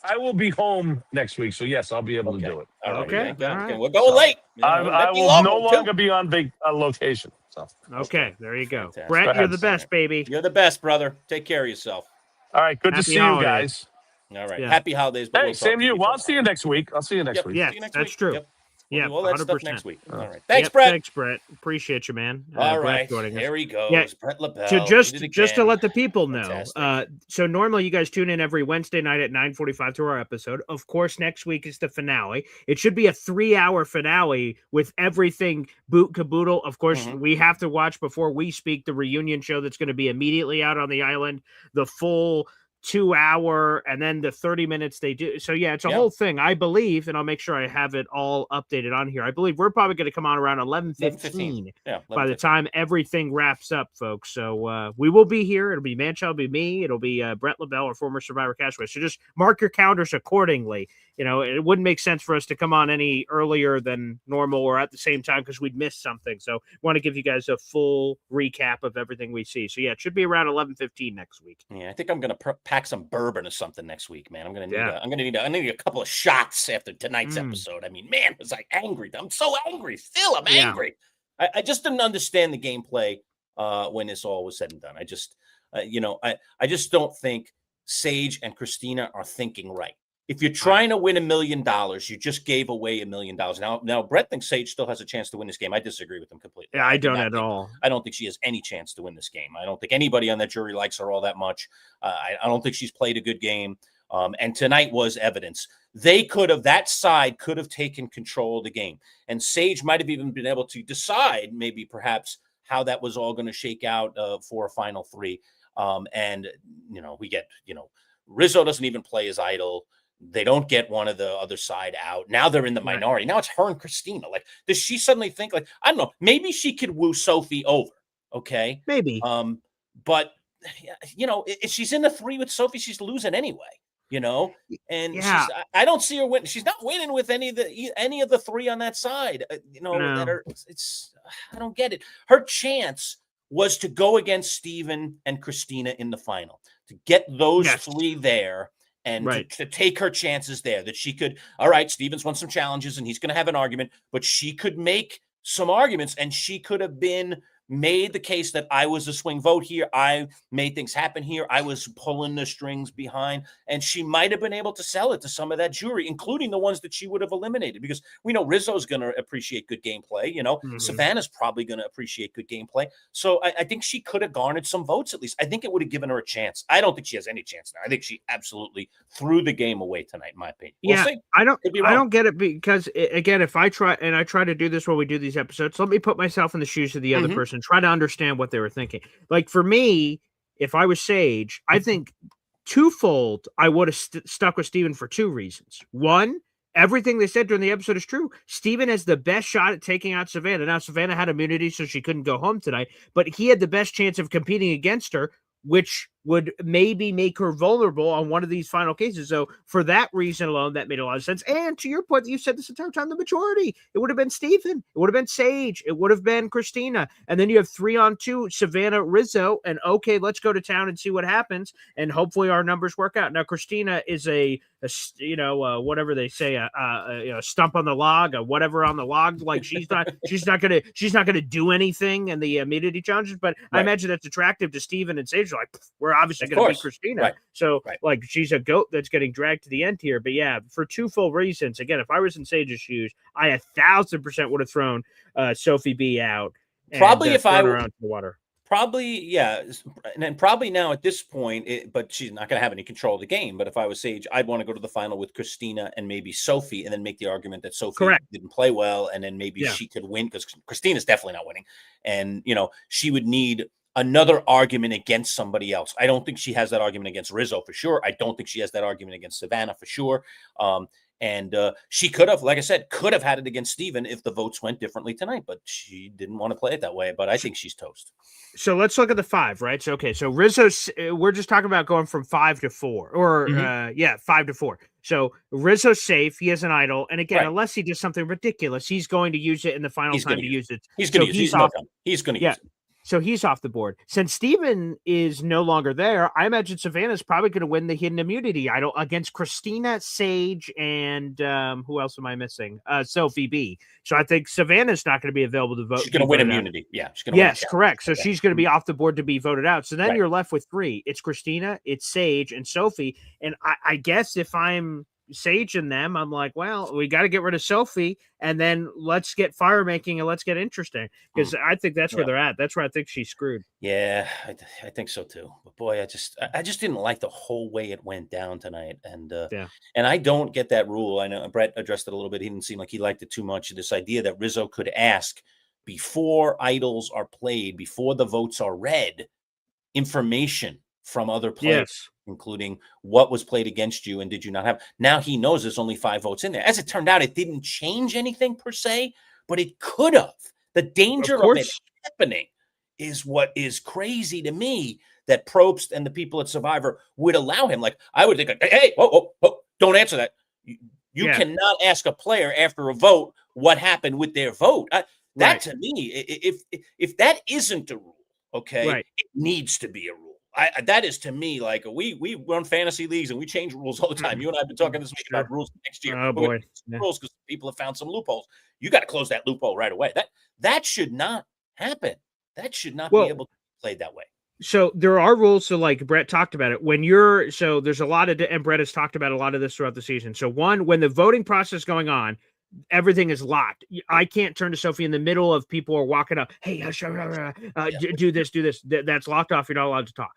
I will be home next week. So yes, I'll be able to do it. All right. Okay, Thank God. all right. Okay, we're going late. I will no longer be on location. So Okay, there you go. Fantastic. Brett, Go you're ahead, the best, baby. You're the best, brother. Take care of yourself. all right, good Happy to see holidays. you guys. All right. Yeah. Happy holidays. But Hey, we'll talk same to you. Well, I'll tomorrow. see you next week. I'll see you next Yep. week. Yeah, See you next that's week. true. Yep. Yeah, We'll do all that stuff 100%. next week. All right. Thanks, Yep, Bret. Thanks, Brett. Appreciate you, man. All Brett right. joining us. Here he goes. Yeah, Bret LaBelle. To Did it just to again. let the people know, Fantastic. so normally you guys tune in every Wednesday night at 9:45 to our episode. Of course, next week is the finale. It should be a 3-hour finale with everything boot caboodle. Of course, we have to watch before we speak the reunion show that's going to be immediately out on the island. The full 2-hour, and then the 30 minutes they do. So yeah, it's a whole thing, I believe, and I'll make sure I have it all updated on here. I believe we're probably going to come on around 11:15 by the time everything wraps up, folks. So we will be here. It'll be Manchild, it'll be me, it'll be Bret LaBelle, our former Survivor Castaway. So just mark your calendars accordingly. You know, it wouldn't make sense for us to come on any earlier than normal or at the same time because we'd miss something. So want to give you guys a full recap of everything we see. So yeah, it should be around 11:15 next week. Yeah, I think I'm gonna pack some bourbon or something next week, man. I'm gonna need a couple of shots after tonight's episode. I mean, man, was I angry? I'm so angry. Still, I'm angry. I just didn't understand the gameplay when this all was said and done. I just, I just don't think Sage and Christina are thinking right. If you're trying to win $1 million, you just gave away $1 million. Now Bret thinks Sage still has a chance to win this game. I disagree with him completely. Yeah, I don't at all. I don't think she has any chance to win this game. I don't think anybody on that jury likes her all that much. I don't think she's played a good game. And tonight was evidence. That side could have taken control of the game. And Sage might have even been able to decide maybe perhaps how that was all going to shake out for a final three. We get, Rizzo doesn't even play his idol. They don't get one of the other side out. Now they're in the minority. Now it's her and Christina. Like, does she suddenly think, like, I don't know, maybe she could woo Sophie over. Okay. Maybe. But if she's in the three with Sophie, she's losing anyway, and I don't see her win. She's not winning with any of the three on that side, I don't get it. Her chance was to go against Steven and Christina in the final, to get those three there. And to take her chances there, that she could, all right, Steven's won some challenges and he's going to have an argument, but she could make some arguments and she could have made the case that I was a swing vote here. I made things happen here. I was pulling the strings behind, and she might have been able to sell it to some of that jury, including the ones that she would have eliminated, because we know Rizzo's going to appreciate good gameplay. Savannah's probably going to appreciate good gameplay. So I think she could have garnered some votes at least. I think it would have given her a chance. I don't think she has any chance now. I think she absolutely threw the game away tonight, in my opinion. We'll see. I don't get it, because again, if I try to do this when we do these episodes, let me put myself in the shoes of the other person. Try to understand what they were thinking. Like for me, if I was Sage, I think twofold, I would have stuck with Steven for two reasons. One, everything they said during the episode is true. Steven has the best shot at taking out Savannah. Now, Savannah had immunity, so she couldn't go home tonight, but he had the best chance of competing against her, which would maybe make her vulnerable on one of these final cases. So for that reason alone, that made a lot of sense. And to your point, you said this entire time, the majority, it would have been Steven, it would have been Sage, it would have been Christina. And then you have 3-on-2, Savannah, Rizzo, and okay, let's go to town and see what happens. And hopefully our numbers work out. Now, Christina is whatever they say, a stump on the log, or whatever on the log. Like she's not going to do anything in the immunity challenges, but I imagine that's attractive to Steven and Sage. Like, we're obviously going to beat Christina. Right. So like she's a goat that's getting dragged to the end here. But yeah, for two full reasons. Again, if I was in Sage's shoes, I 1,000% would have thrown Sophie B out. Probably if I were around the water. Probably, yeah. And probably now at this point, but she's not going to have any control of the game. But if I was Sage, I'd want to go to the final with Christina and maybe Sophie, and then make the argument that Sophie didn't play well, and then maybe she could win, because Christina's definitely not winning. And, she would need another argument against somebody else. I don't think she has that argument against Rizzo for sure. I don't think she has that argument against Savannah for sure. And she could have, like I said, had it against Steven if the votes went differently tonight, but she didn't want to play it that way. But I think she's toast. So let's look at the 5, right? So, okay. So Rizzo, we're just talking about going from 5 to 4, or 5 to 4. So Rizzo's safe. He has an idol. And again, unless he does something ridiculous, he's going to use it in the final time to use it. He's going to use it. He's going to use it. So he's off the board. Since Steven is no longer there, I imagine Savannah's probably going to win the hidden immunity idol against Christina, Sage, and who else am I missing? Sophie B. So I think Savannah's not going to be available to vote. She's going to win immunity. Yeah. She's going to win. Correct. So she's going to be off the board to be voted out. So then you're left with 3. It's Christina, it's Sage, and Sophie. And I guess if I'm Sage and them, I'm like, well, we got to get rid of Sophie, and then let's get fire making and let's get interesting, because I think that's where they're at. That's where I think she's screwed. Yeah, I think so too. But boy, I just didn't like the whole way it went down tonight, and I don't get that rule. I know Bret addressed it a little bit. He didn't seem like he liked it too much. This idea that Rizzo could ask before idols are played, before the votes are read, information from other players. including what was played against you and did you not have. Now he knows there's only 5 votes in there. As it turned out, it didn't change anything per se, but it could have. The danger of it happening is what is crazy to me, that Probst and the people at Survivor would allow him. Like, I would think, hey, whoa, don't answer that. You cannot ask a player after a vote what happened with their vote. That to me, if that isn't a rule, it needs to be a rule. That is, to me, like, we run fantasy leagues and we change rules all the time. You and I have been talking this week about rules next year. Oh boy, rules because people have found some loopholes. You got to close that loophole right away. That should not happen. That should not be able to be played that way. So there are rules. So like Bret talked about it, there's a lot of, and Bret has talked about a lot of this throughout the season. So one, when the voting process is going on, everything is locked. I can't turn to Sophie in the middle of people are walking up. Hey, do this. That's locked off. You're not allowed to talk.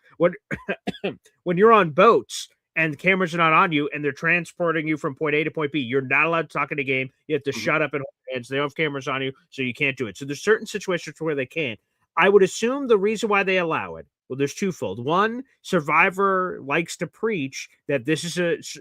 When you're on boats and the cameras are not on you and they're transporting you from point A to point B, you're not allowed to talk in the game. You have to shut up and hold hands. They don't have cameras on you, so you can't do it. So there's certain situations where they can't. I would assume the reason why they allow it, well, there's twofold. One, Survivor likes to preach that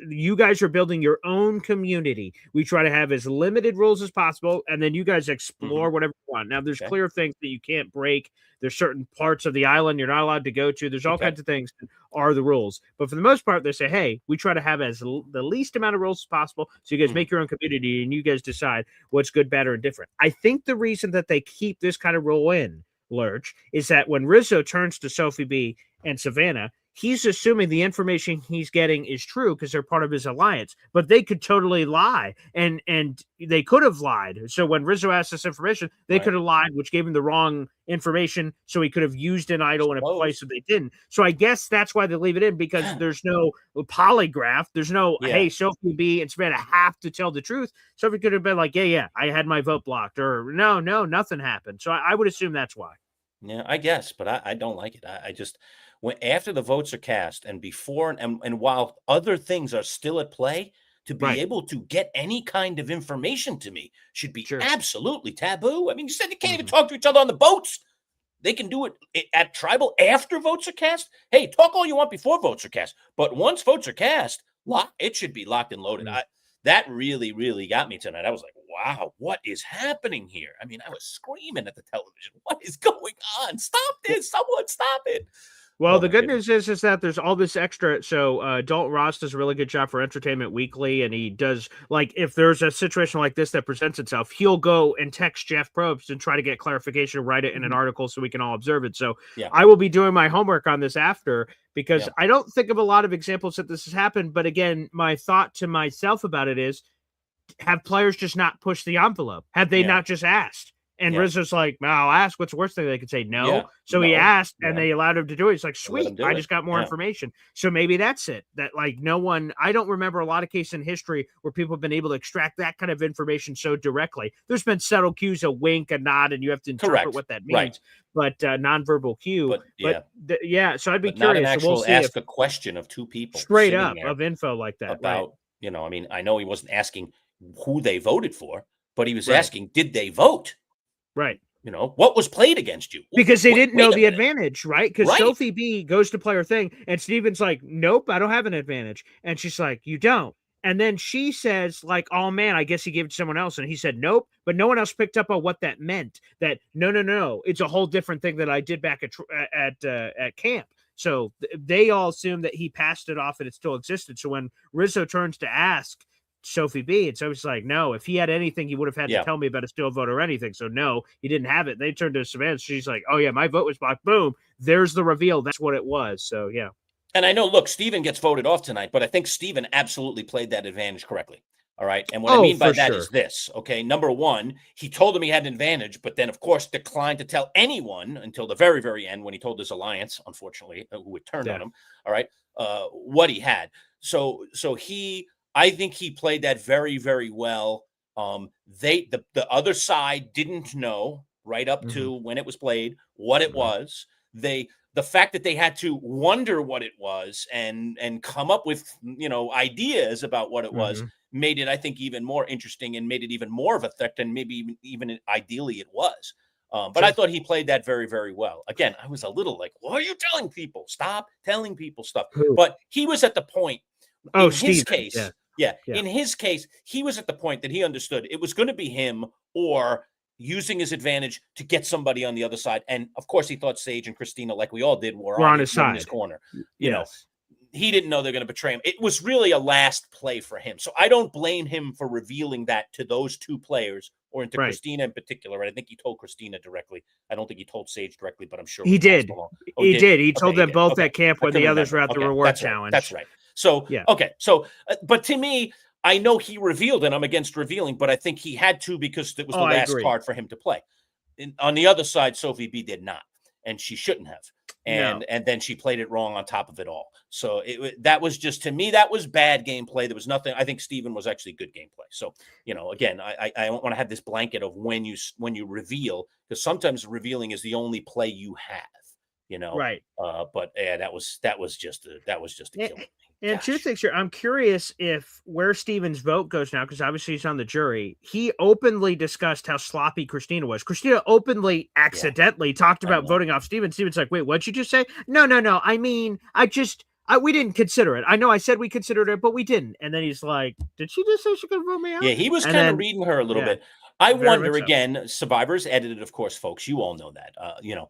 you guys are building your own community. We try to have as limited rules as possible, and then you guys explore whatever you want. Now, there's clear things that you can't break. There's certain parts of the island you're not allowed to go to. There's all kinds of things that are the rules. But for the most part, they say, hey, we try to have the least amount of rules as possible, so you guys make your own community, and you guys decide what's good, bad, or indifferent. I think the reason that they keep this kind of rule in, Lurch, is that when Rizzo turns to Sophie B and Savannah, he's assuming the information he's getting is true because they're part of his alliance, but they could totally lie, and they could have lied. So when Rizzo asked this information, they could have lied, which gave him the wrong information, so he could have used an idol in a place that they didn't. So I guess that's why they leave it in, because there's no polygraph. There's no, hey, Sophie B and Savannah have to tell the truth. Sophie could have been like, I had my vote blocked, or no, nothing happened. So I would assume that's why. Yeah, I guess, but I don't like it. I just, when after the votes are cast and before and while other things are still at play, to be able to get any kind of information to me should be absolutely taboo. I mean, you said you can't even talk to each other on the boats. They can do it at Tribal after votes are cast. Hey, talk all you want before votes are cast, but once votes are cast, it should be locked and loaded. That really, really got me tonight. I was like, wow, what is happening here? I mean, I was screaming at the television. What is going on? Stop this. Someone stop it. Well, the good news is that there's all this extra. So Dalton Ross does a really good job for Entertainment Weekly, and he does, like, if there's a situation like this that presents itself, he'll go and text Jeff Probst and try to get clarification, write it in an article so we can all observe it. So I will be doing my homework on this after, because I don't think of a lot of examples that this has happened. But again, my thought to myself about it is, have players just not pushed the envelope? Have they not just asked? And Rizzo's like, I'll ask. What's the worst thing they could say? No. Yeah. So he asked, and they allowed him to do it. He's like, sweet, I just got more information. So maybe that's it. That, like, no one, I don't remember a lot of cases in history where people have been able to extract that kind of information so directly. There's been subtle cues, a wink, a nod, and you have to interpret what that means. But nonverbal cue. So I'd be curious. Not an actual ask a question of two people. Straight up of info like that. About, I mean, I know he wasn't asking who they voted for, but he was asking, did they vote? Right. What was played against you? Because they didn't know the advantage, right? Because Sophie B goes to play her thing, and Steven's like, nope, I don't have an advantage. And she's like, you don't. And then she says, like, oh, man, I guess he gave it to someone else. And he said, nope. But no one else picked up on what that meant. That, no. It's a whole different thing that I did back at camp. So they all assumed that he passed it off and it still existed. So when Rizzo turns to ask Sophie B, and Sophie's like, no, if he had anything, he would have had to tell me about a still vote or anything. So no, he didn't have it. They turned to Savannah. She's like, oh yeah, my vote was blocked. Boom. There's the reveal. That's what it was. So yeah. And I know, look, Steven gets voted off tonight, but I think Steven absolutely played that advantage correctly. All right. And what I mean by that is this. Okay. Number one, he told him he had an advantage, but then of course declined to tell anyone until the very, very end when he told his alliance, unfortunately, who had turned on him. All right. What he had. So I think he played that very, very well. The other side didn't know right up to when it was played what it was. The fact that they had to wonder what it was and come up with ideas about what it was made it, I think, even more interesting and made it even more of a threat than maybe even ideally it was. But I thought he played that very, very well. Again, I was a little like, why are you telling people? Stop telling people stuff. Who? But he was at the point, Oh, in his Steven. case, Yeah. in his case, he was at the point that he understood it was going to be him or using his advantage to get somebody on the other side. And of course, he thought Sage and Christina, like we all did, were on his side, his corner. You know, he didn't know they're going to betray him. It was really a last play for him. So I don't blame him for revealing that to those two players or into Christina in particular. And I think he told Christina directly. I don't think he told Sage directly, but I'm sure he did. He did. He told them both at camp when the others were at the reward challenge. That's right. So, but to me, I know he revealed, and I'm against revealing, but I think he had to because it was the last card for him to play. On the other side, Sophie B did not, and she shouldn't have. And then she played it wrong on top of it all. So that was just, to me, that was bad gameplay. There was nothing. I think Steven was actually good gameplay. So, you know, again, I don't want to have this blanket of when you reveal, because sometimes revealing is the only play you have, you know. Right. But yeah, that was just a kill. And two things here. I'm curious if where Steven's vote goes now, because obviously he's on the jury. He openly discussed how sloppy Christina was. Christina openly, accidentally talked about voting off Steven. Steven's like, wait, what'd you just say? No. I mean, we didn't consider it. I know I said we considered it, but we didn't. And then he's like, did she just say she could vote me out? Yeah, he was kind of reading her a little bit. I wonder, again, Survivor's edited, of course, folks. You all know that.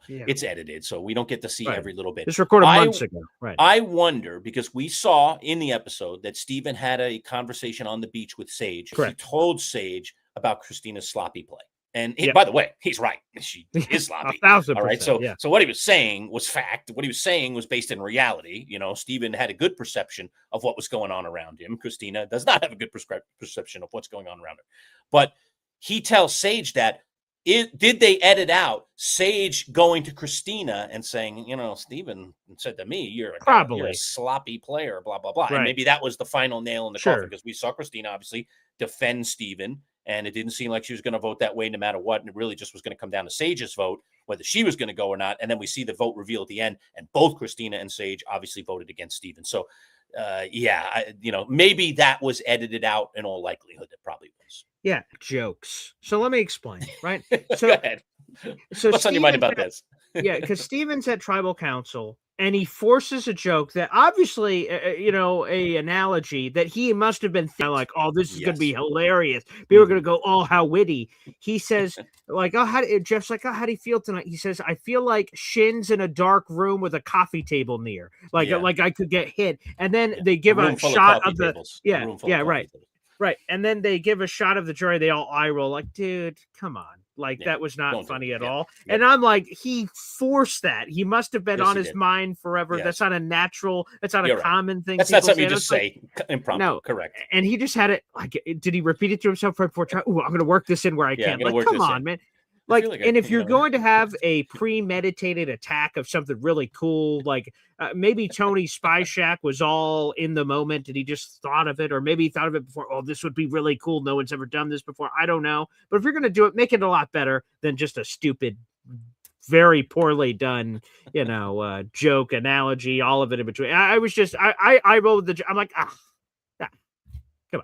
It's edited, so we don't get to see every little bit. It's recorded months ago. Right. I wonder, because we saw in the episode that Steven had a conversation on the beach with Sage. Correct. He told Sage about Christina's sloppy play. And by the way, he's right. She is sloppy. 1,000%. All right. So what he was saying was fact. What he was saying was based in reality. You know, Steven had a good perception of what was going on around him. Christina does not have a good perception of what's going on around her. But he tells Sage that did they edit out Sage going to Christina and saying, you know, Steven said to me, you're a sloppy player, blah, blah, blah. Right. And maybe that was the final nail in the coffin, because we saw Christina obviously defend Steven, and it didn't seem like she was going to vote that way no matter what. And it really just was going to come down to Sage's vote, whether she was going to go or not. And then we see the vote reveal at the end, and both Christina and Sage obviously voted against Steven. So, maybe that was edited out in all likelihood. It probably was. Yeah, jokes. So let me explain, right? So, go ahead. So what's on your mind about this? Because Steven's at Tribal Council, and he forces a joke that obviously, a analogy that he must have been thinking, like, oh, this is going to be hilarious. People are going to go, oh, how witty. He says, like, Jeff's like, oh, how do you feel tonight? He says, I feel like shins in a dark room with a coffee table near, like I could get hit. And then they give a shot of the right. Right. And then they give a shot of the jury. They all eye roll like, dude, come on. Like, that was not funny at all. Yeah. And I'm like, he forced that. He must have been on his mind forever. Yes. That's not a natural, that's not a common thing. That's not something you just say impromptu. No, correct. And he just had it. Like, did he repeat it to himself right before trying? Oh, I'm going to work this in where I can. Like, come on, man. Like, and if you're going to have a premeditated attack of something really cool, like maybe Tony Spy Shack was all in the moment and he just thought of it, or maybe he thought of it before. Oh, this would be really cool. No one's ever done this before. I don't know. But if you're going to do it, make it a lot better than just a stupid, very poorly done, joke, analogy, all of it in between. I was just, I rolled I'm like, come on.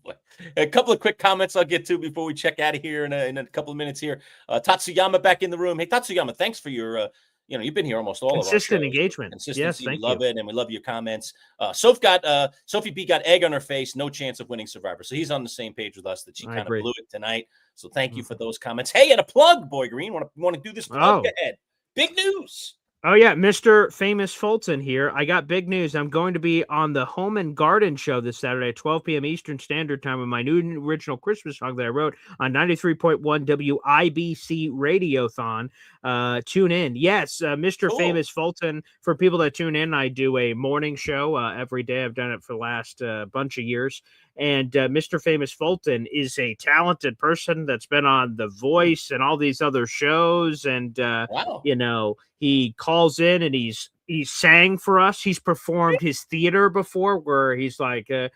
Boy. A couple of quick comments I'll get to before we check out of here in a couple of minutes here. Tatsuyama back in the room. Hey, Tatsuyama, thanks for your, you've been here almost all consistent of our engagement. Consistency, yes, we love it, and we love your comments. Sophie B got egg on her face, no chance of winning Survivor. So he's on the same page with us that she kind of blew it tonight. So thank you for those comments. Hey, and a plug, Boy Green. Want to do this plug? Go ahead. Big news. Oh, yeah, Mr. Famous Fulton here. I got big news. I'm going to be on the Home and Garden Show this Saturday at 12 p.m. Eastern Standard Time with my new original Christmas song that I wrote on 93.1 WIBC Radiothon. Tune in. Yes, Mr. Cool. Famous Fulton. For people that tune in, I do a morning show every day. I've done it for the last bunch of years. And Mr. Famous Fulton is a talented person that's been on The Voice and all these other shows. And, he calls in and he sang for us. He's performed his theater before where he's like, good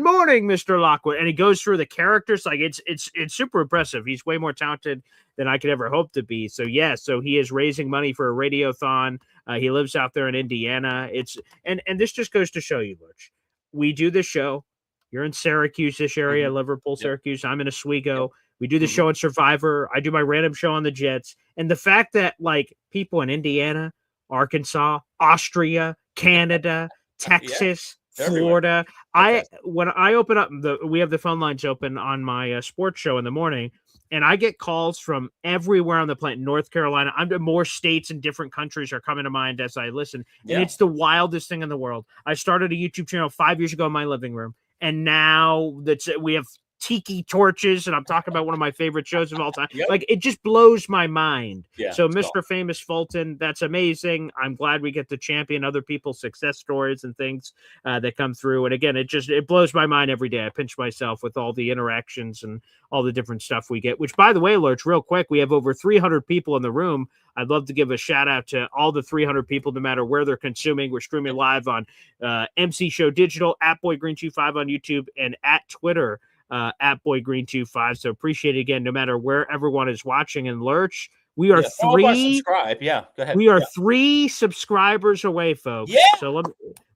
morning, Mr. Lockwood. And he goes through the characters. Like it's super impressive. He's way more talented than I could ever hope to be. So so he is raising money for a radiothon. He lives out there in Indiana. And this just goes to show you, Lurch, we do this show. You're in Syracuse, this area, Liverpool, Syracuse. I'm in Oswego. We do the show on Survivor. I do my random show on the Jets. And the fact that like people in Indiana, Arkansas, Austria, Canada, Texas, Florida. When I open up we have the phone lines open on my sports show in the morning, and I get calls from everywhere on the planet. North Carolina, more states and different countries are coming to mind as I listen, and it's the wildest thing in the world. I started a YouTube channel 5 years ago in my living room, and now we have tiki torches, and I'm talking about one of my favorite shows of all time. Like, it just blows my mind. So Mr. Famous Fulton, that's amazing. I'm glad we get to champion other people's success stories and things that come through. And again, it blows my mind every day. I pinch myself with all the interactions and all the different stuff we get, which, by the way, Lurch, real quick, we have over 300 people in the room. I'd love to give a shout out to all the 300 people, no matter where they're consuming. We're streaming live on MC Show Digital, at Boy Green 25 on YouTube, and at Twitter, at Boy Green 25. So appreciate it again, no matter where everyone is watching. And Lurch, we are subscribe. Go ahead. We are 3 subscribers away, folks. So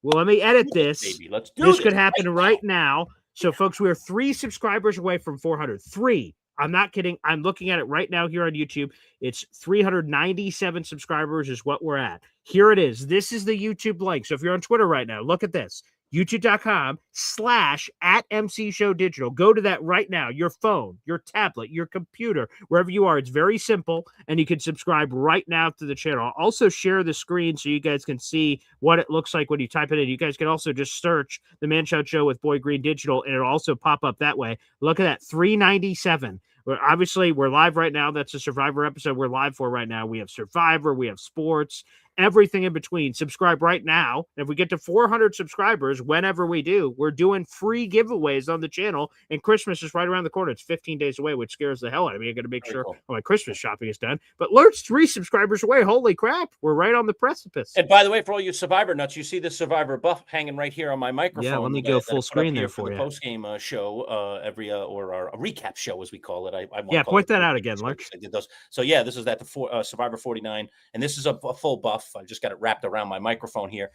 let me edit this. Baby, let's do this. Could happen right now. So, folks, we are 3 subscribers away from 400. 3. I'm not kidding. I'm looking at it right now here on YouTube. It's 397 subscribers is what we're at. Here it is. This is the YouTube link. So if you're on Twitter right now, look at this. YouTube.com/@MC Show Digital. Go to that right now. Your phone, your tablet, your computer, wherever you are. It's very simple, and you can subscribe right now to the channel. I'll also share the screen so you guys can see what it looks like when you type it in. You guys can also just search The Manchild Show with Boy Green Digital, and it'll also pop up that way. Look at that, 397. Obviously, we're live right now. That's a Survivor episode we're live for right now. We have Survivor, we have sports, everything in between. Subscribe right now. If we get to 400 subscribers, whenever we do, we're doing free giveaways on the channel, and Christmas is right around the corner. It's 15 days away, which scares the hell out of me. I got to make sure all my Christmas shopping is done. But Lurch, 3 subscribers away. Holy crap. We're right on the precipice. And by the way, for all you Survivor nuts, you see this Survivor buff hanging right here on my microphone. Yeah, let me go full screen there for you. The post-game show, or our recap show, as we call it. I point that out again, Lurch. I did those. So, yeah, this is that Survivor 49, and this is a full buff. I just got it wrapped around my microphone here.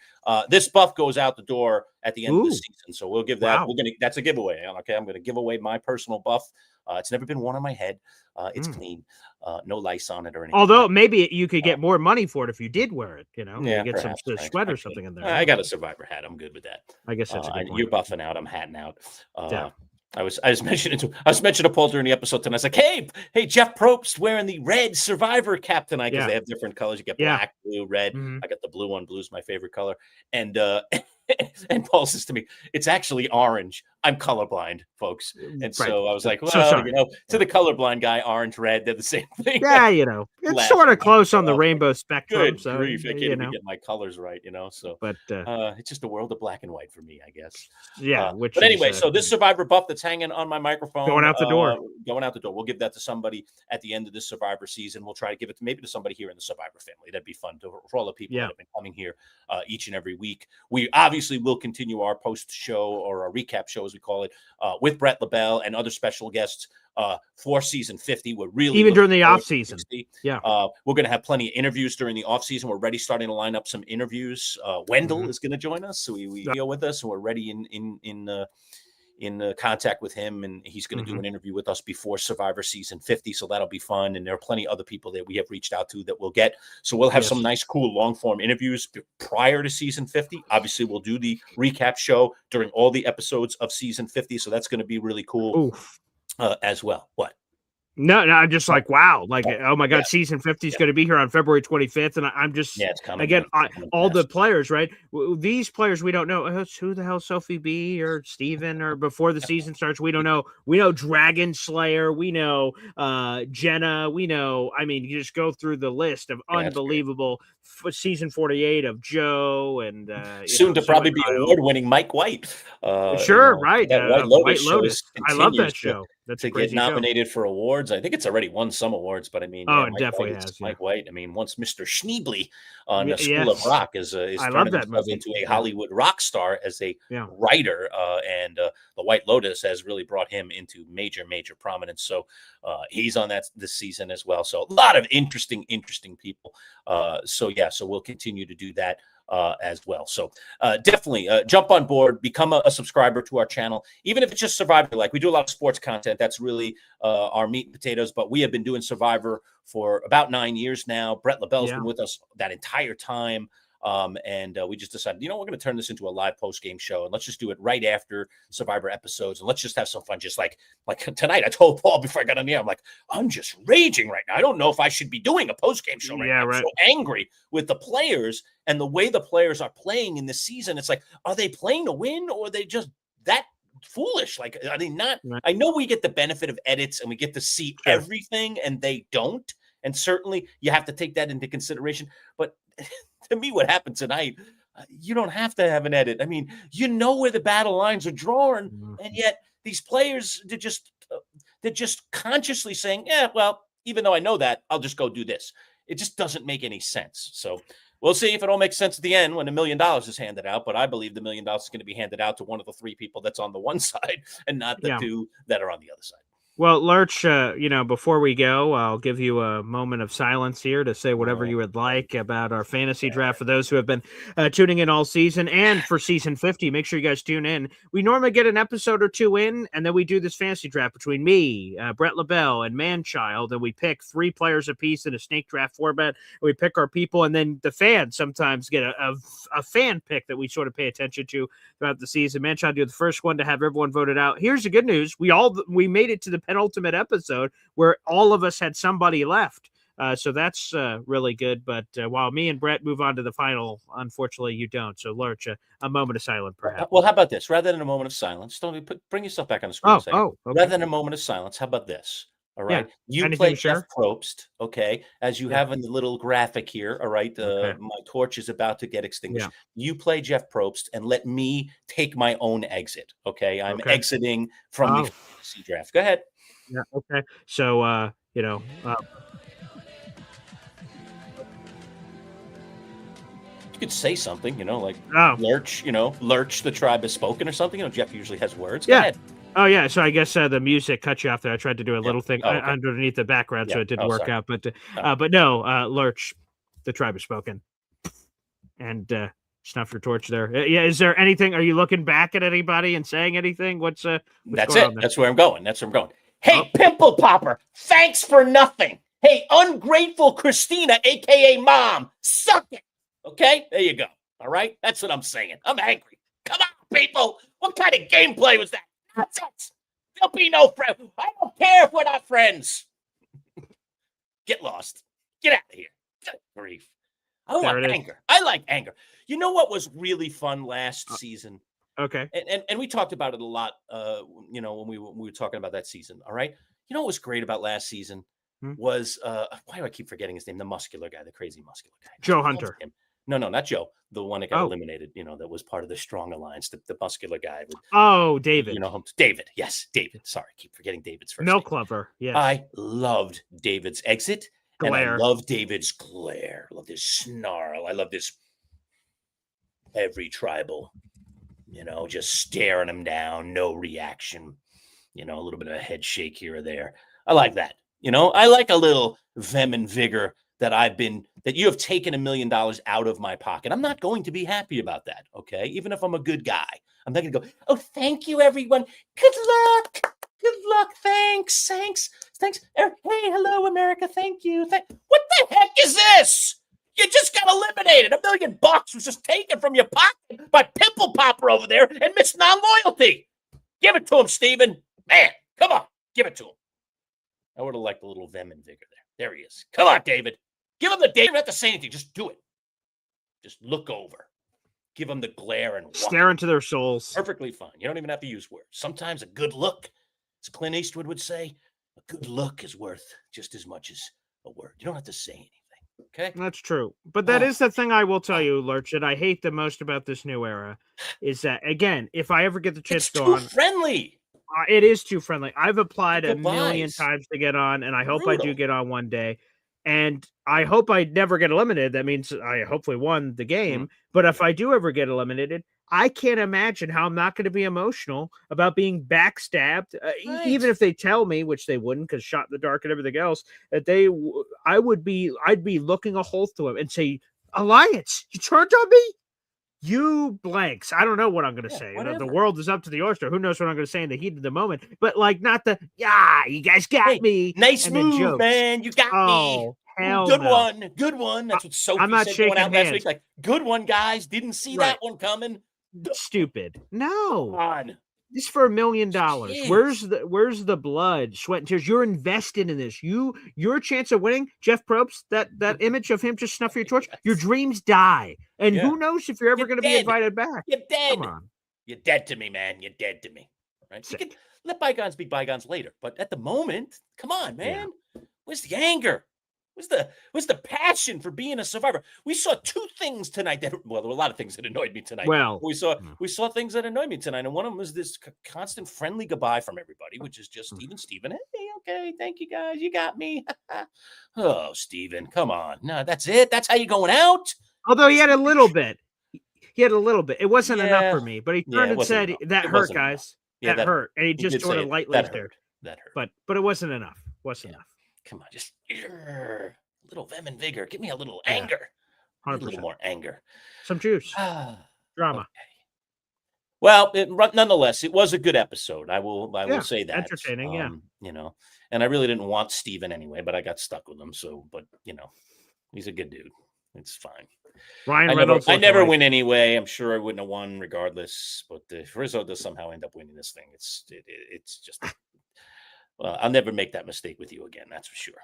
This buff goes out the door at the end of the season, so we'll give that. That's a giveaway. Okay, I'm gonna give away my personal buff. It's never been worn on my head. It's clean, no lice on it or anything. Although maybe you could get more money for it if you did wear it. You get some sweat or something in there. I got a Survivor hat. I'm good with that. I guess that's a good point. You're buffing out. I'm hatting out. I was mentioning to Paul during the episode tonight. I was like, hey, Jeff Probst wearing the red Survivor cap tonight, because they have different colors. You get black, blue, red. I got the blue one. Blue's my favorite color. And and Paul says to me, it's actually orange. I'm colorblind, folks. And so I was like, well, to the colorblind guy, orange, red, they're the same thing. Yeah, it's sort of close on the rainbow spectrum. Good grief, I can't even get my colors right, So, but it's just a world of black and white for me, I guess. Yeah. But anyway, so this Survivor buff that's hanging on my microphone, going out the door. We'll give that to somebody at the end of this Survivor season. We'll try to give it to somebody here in the Survivor family. That'd be fun for all the people that have been coming here each and every week. We obviously will continue our post show, or our recap show, as we call it, with Bret LaBelle and other special guests for season 50. We're really even during the off season. We're going to have plenty of interviews during the off season. We're already starting to line up some interviews. Wendell is going to join us, so we deal with us, and we're ready in contact with him, and he's going to do an interview with us before Survivor season 50. So that'll be fun. And there are plenty of other people that we have reached out to that we'll get. So we'll have some nice, cool, long form interviews prior to season 50. Obviously, we'll do the recap show during all the episodes of season 50. So that's going to be really cool as well. What? No, I'm just like, wow. Like, oh my God, season 50 is going to be here on February 25th. And I'm just, it's coming. Again, all the players, right? These players, we don't know who the hell Sophie B or Steven, or before the season starts, we don't know. We know Dragon Slayer. We know Jenna. We know, you just go through the list of unbelievable season 48 of Joe, and soon to probably be award-winning Mike White. Right. White Lotus. I love that show. That's to get nominated for awards. I think it's already won some awards, but it definitely has. Mike White. Once Mr. Schneebly on the School of Rock is turning himself into a Hollywood rock star as a writer, and the White Lotus has really brought him into major prominence. So he's on that this season as well. So a lot of interesting people. So we'll continue to do that. as well. So definitely jump on board, become a subscriber to our channel, even if it's just Survivor. Like, we do a lot of sports content. That's really our meat and potatoes, but we have been doing Survivor for about 9 years now. Bret LaBelle's been with us that entire time. And we just decided, we're going to turn this into a live post-game show, and let's just do it right after Survivor episodes, and let's just have some fun. Just like tonight, I told Paul before I got on the air, I'm like, I'm just raging right now. I don't know if I should be doing a post-game show right now. I'm so angry with the players and the way the players are playing in this season. It's like, are they playing to win, or are they just that foolish? Like, are they not? I know we get the benefit of edits and we get to see everything, and they don't. And certainly you have to take that into consideration. But to me, what happened tonight, you don't have to have an edit. I mean, where the battle lines are drawn, and yet these players, they're just consciously saying, well, even though I know that, I'll just go do this. It just doesn't make any sense. So we'll see if it all makes sense at the end when $1 million is handed out. But I believe the $1 million is going to be handed out to one of the 3 people that's on the one side and not the 2 that are on the other side. Well, Lurch, before we go, I'll give you a moment of silence here to say whatever you would like about our fantasy draft. For those who have been tuning in all season, and for season 50, make sure you guys tune in. We normally get an episode or 2 in, and then we do this fantasy draft between me, Bret LaBelle, and Manchild, and we pick 3 players apiece in a snake draft format. We pick our people, and then the fans sometimes get a fan pick that we sort of pay attention to throughout the season. Manchild, you're the first one to have everyone voted out. Here's the good news. We made it to the penultimate episode where all of us had somebody left. So that's really good. But while me and Bret move on to the final, unfortunately, you don't. So, Lurch, a moment of silence, perhaps. Well, how about this? Rather than a moment of silence, bring yourself back on the screen. Okay. Rather than a moment of silence, how about this? All right. You play Jeff Probst, okay, as you have in the little graphic here. All right. My torch is about to get extinguished. You play Jeff Probst and let me take my own exit. Okay. I'm exiting from the fantasy draft. Go ahead. Yeah. Okay. So, you could say something, like Lurch, Lurch, the tribe has spoken or something. Jeff usually has words. Go ahead. Oh, yeah. So I guess the music cut you off there. I tried to do a little thing underneath the background, so it didn't work out. But no, Lurch, the tribe has spoken. And snuff your torch there. Yeah. Is there anything? Are you looking back at anybody and saying anything? What's That's it. That's where I'm going. Hey, Pimple Popper, thanks for nothing. Hey, ungrateful Christina, a.k.a. Mom, suck it. Okay? There you go. All right? That's what I'm saying. I'm angry. Come on, people. What kind of gameplay was that? Nonsense. There'll be no friend. I don't care if we're not friends. Get lost. Get out of here. Good grief. I want anger. I like anger. You know what was really fun last season? Okay. And we talked about it a lot, when we were talking about that season. All right. You know what was great about last season was, why do I keep forgetting his name? The muscular guy, the crazy muscular guy. Joe Hunter. No, not Joe. The one that got eliminated, that was part of the Strong Alliance, the muscular guy. David. David. Yes, David. Sorry, I keep forgetting David's first name. Clever. Yes. I loved David's exit. Glare. And I love David's glare. I love this snarl. I love this every tribal, just staring him down, no reaction, a little bit of a head shake here or there. I like that. I like a little vim and vigor that you have taken $1 million out of my pocket. I'm not going to be happy about that. Okay. Even if I'm a good guy, I'm not going to go, oh, thank you, everyone. Good luck. Good luck. Thanks. Hey, hello, America. Thank you. What the heck is this? You just got eliminated. $1 million was just taken from your pocket by Pimple Popper over there and Miss Non-Loyalty. Give it to him, Steven. Man, come on. Give it to him. I would have liked a little vim and vigor there. There he is. Come on, David. Give him the David. You don't have to say anything. Just do it. Just look over. Give them the glare and stare into their souls. Perfectly fine. You don't even have to use words. Sometimes a good look, as Clint Eastwood would say, a good look is worth just as much as a word. You don't have to say anything. Okay, that's true. But that is the thing I will tell you, Lurch, that I hate the most about this new era is that, again, if I ever get the chance to go on, friendly. It is too friendly. I've applied a million times to get on, and I hope I do get on one day. And I hope I never get eliminated. That means I hopefully won the game. But if I do ever get eliminated, I can't imagine how I'm not going to be emotional about being backstabbed, even if they tell me, which they wouldn't, because shot in the dark and everything else. That I'd be looking a hole through him and say, Alliance, you turned on me. you blanks. I don't know what I'm going to say. The world is up to the oyster. Who knows what I'm going to say in the heat of the moment? But like, not the you guys got me. Nice move, man. You got me. Hell good no. Good one. That's what Sophie I'm not said shaking going out hands. last week. Like, good one, guys. Didn't see that one coming. Stupid. No. Come on. This is for $1 million. Where's the blood, sweat, and tears? You're invested in this. Your chance of winning, Jeff Probst, that image of him just snuffing your torch, your dreams die. And who knows if you're ever going to be invited back. You're dead. Come on. You're dead to me, man. You're dead to me. Right? You can let bygones be bygones later. But at the moment, come on, man. Yeah. Where's the anger? Where's the passion for being a survivor? We saw two things tonight there were a lot of things that annoyed me tonight. Well, we saw things that annoyed me tonight, and one of them was this constant friendly goodbye from everybody, which is just Steven. Hey, okay, thank you guys, you got me. Oh, Steven, come on, no, that's it. That's how you going out. Although he had a little bit, it wasn't enough for me. But he turned and said, "That hurt, guys. That hurt," and he just sort of lightly stared. That hurt. But it wasn't enough. Enough. Come on, just a little vim and vigor. Give me a little anger. 100%. A little more anger. Some juice. Drama. Okay. Well, nonetheless, it was a good episode. I will say that. Entertaining, and I really didn't want Steven anyway, but I got stuck with him. So, but he's a good dude. It's fine. Ryan Reynolds. I never win anyway. I'm sure I wouldn't have won regardless. But if Rizzo does somehow end up winning this thing, it's just. Well, I'll never make that mistake with you again. That's for sure.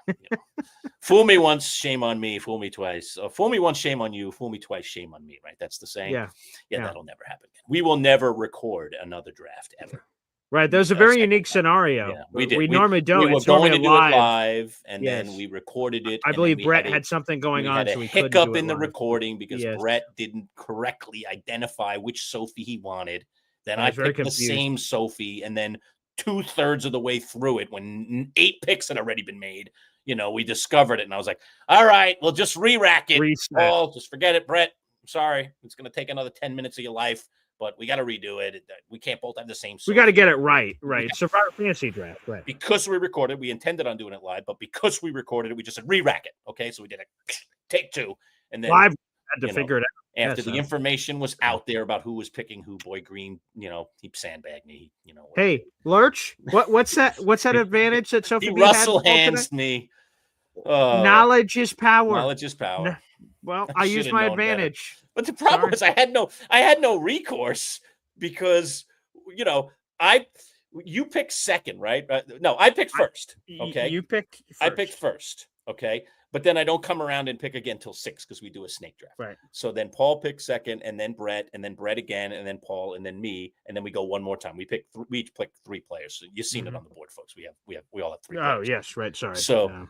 Fool me once, shame on me. Fool me twice. Fool me once, shame on you. Fool me twice, shame on me. Right? That's the saying. Yeah. That'll never happen again. We will never record another draft ever. Right. That was a very unique scenario. Yeah, we did. We normally don't. We were going to do it live, and then we recorded it. I believe Bret had something going on, so we hiccup in the recording because Bret didn't correctly identify which Sophie he wanted. Then I picked the same Sophie, and then 2/3 of the way through it, when 8 picks had already been made, we discovered it, and I was like, all right, we'll just re-rack it. Oh, just forget it, Bret. I'm sorry. It's going to take another 10 minutes of your life, but we got to redo it. We can't both have the same Sophie. We got to get it right. Right. Survivor Fantasy Draft. Right. Because we recorded, we intended on doing it live, but because we recorded it, we just said re-rack it. Okay. So we did a take 2. And then live had to figure it out. After the information was out there about who was picking who, Boy Green, he sandbagged me. Hey, Lurch, what's that? What's that advantage that Sophie he Russell hands me? Knowledge is power. Knowledge is power. Well, I used my advantage. Better. But the problem was I had no recourse because you picked second, right? No, I picked first. Okay, you picked first. I picked first. Okay. But then I don't come around and pick again till 6 because we do a snake draft. Right. So then Paul picks second, and then Bret again, and then Paul, and then me, and then we go one more time. We each pick 3 players. So you've seen it on the board, folks. We all have 3. Oh players. Yes, right. Sorry. So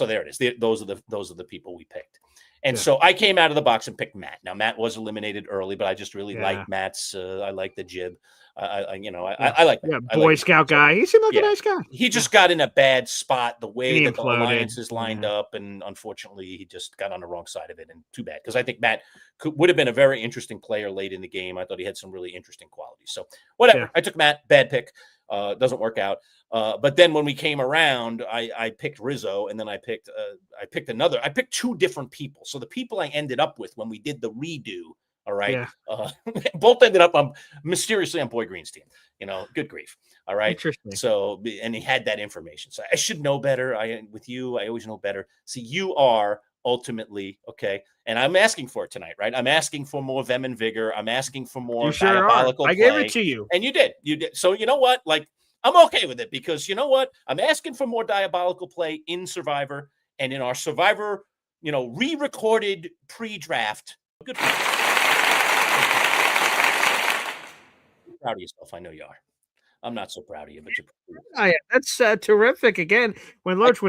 there it is. Those are the people we picked. And so I came out of the box and picked Matt. Now Matt was eliminated early, but I just really like Matt's. I like the jib. I like that. Boy Scout guy. He seemed like a nice guy. He just got in a bad spot the way that the alliances lined up, and unfortunately, he just got on the wrong side of it. And too bad, because I think Matt would have been a very interesting player late in the game. I thought he had some really interesting qualities. So whatever. Yeah. I took Matt. Bad pick. Doesn't work out. But then when we came around, I picked Rizzo, and then I picked 2 different people. So the people I ended up with when we did the redo. All right. Yeah. Both ended up mysteriously on Boy Green's team. Good grief. All right. Interesting. So, and he had that information. So I should know better. With you, I always know better. See, you are ultimately okay. And I'm asking for it tonight, right? I'm asking for more vim and vigor. I'm asking for more diabolical play. I gave it to you. And you did. So you know what? Like, I'm okay with it because you know what? I'm asking for more diabolical play in Survivor and in our Survivor, re-recorded pre-draft. Good for you. Proud of yourself. I know you are. I'm not so proud of you, but you're that's terrific. Again, when you look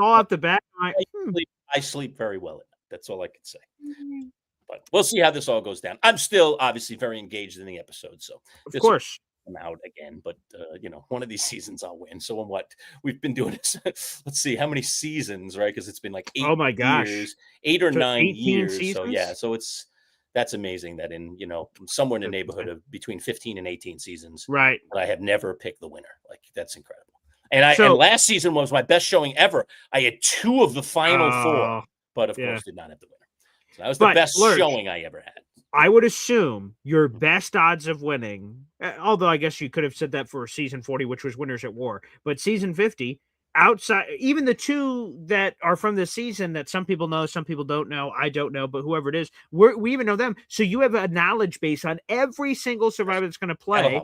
all out the back, I sleep very well at night. That's all I can say. But we'll see how this all goes down. I'm still obviously very engaged in the episode, so of course I'm out again. But one of these seasons I'll win. So on what we've been doing is let's see how many seasons, right? Because it's been like 8 oh my gosh, years, 8 or 9 years. Seasons? So that's amazing that in somewhere in the neighborhood of between 15 and 18 seasons, right? I have never picked the winner. Like that's incredible. And and last season was my best showing ever. I had 2 of the final 4, but of course did not have the winner. So that was the best showing I ever had. I would assume your best odds of winning, although I guess you could have said that for season 40, which was Winners at War, but season 50, outside, even the two that are from this season that some people know, some people don't know, I don't know, but whoever it is, we even know them. So you have a knowledge base on every single survivor that's going to play,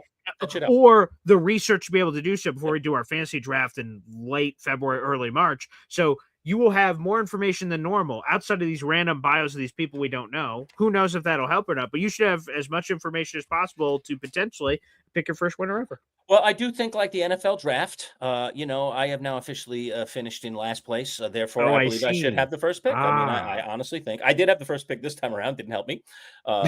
or the research to be able to do so before we do our fantasy draft in late February, early March. So you will have more information than normal outside of these random bios of these people we don't know. Who knows if that'll help or not, but you should have as much information as possible to potentially pick your first winner ever. Well, I do think like the NFL draft, I have now officially finished in last place. Therefore, I believe I should have the first pick. I mean, I honestly think I did have the first pick this time around. Didn't help me.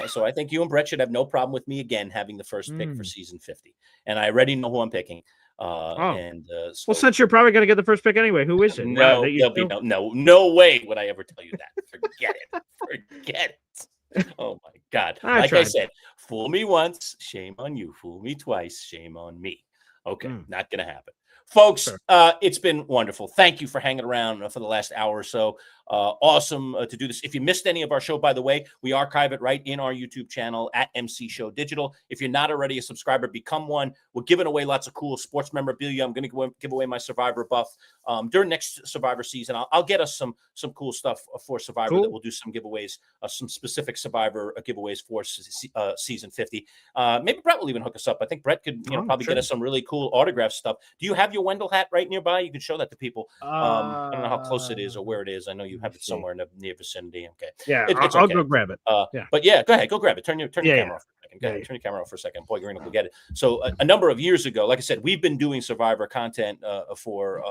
So I think you and Bret should have no problem with me again having the first pick for season 50. And I already know who I'm picking. Well, since you're probably going to get the first pick anyway, who is it? No, no way would I ever tell you that. Forget it. Oh my God. I said, fool me once, shame on you. Fool me twice, shame on me. Okay, not going to happen. Folks, it's been wonderful. Thank you for hanging around for the last hour or so. Awesome to do this. If you missed any of our show, by the way, we archive it right in our YouTube channel at MC Show Digital. If you're not already a subscriber, become one. We're giving away lots of cool sports memorabilia. I'm going to give away my Survivor buff during next Survivor season. I'll get us some cool stuff for Survivor that we'll do some giveaways, some specific Survivor giveaways for season 50. Maybe Bret will even hook us up. I think Bret could probably get us some really cool autograph stuff. Do you have your Wendell hat right nearby? You can show that to people. I don't know how close it is or where it is. I know you have it somewhere in the near vicinity. Okay. Yeah, I'll go grab it. But yeah, go ahead. Go grab it. Turn your camera off for a second. Go ahead. Turn your camera off for a second. Boy Green will get it. So a number of years ago, like I said, we've been doing Survivor content for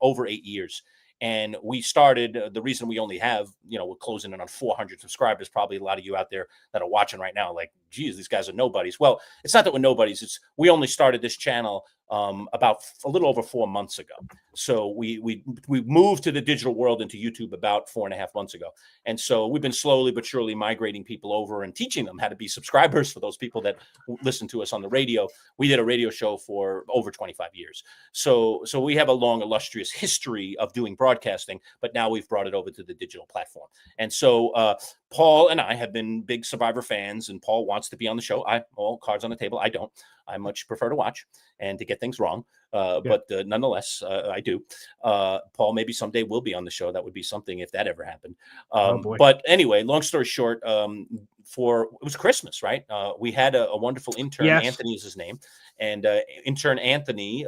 over 8 years. And we started, the reason we only have, we're closing in on 400 subscribers. Probably a lot of you out there that are watching right now, like, geez, these guys are nobodies. Well, it's not that we're nobodies. We only started this channel about a little over 4 months ago. So we moved to the digital world into YouTube about 4.5 months ago. And so we've been slowly but surely migrating people over and teaching them how to be subscribers. For those people that listen to us on the radio, we did a radio show for over 25 years. So we have a long, illustrious history of doing broadcasting, but now we've brought it over to the digital platform. And so Paul and I have been big Survivor fans, and Paul wants to be on the show. All cards on the table. I don't. I much prefer to watch and to get things wrong. But nonetheless, I do. Paul, maybe someday will be on the show. That would be something if that ever happened. But anyway, long story short, it was Christmas, right? We had a wonderful intern. Yes. Anthony is his name. And intern Anthony,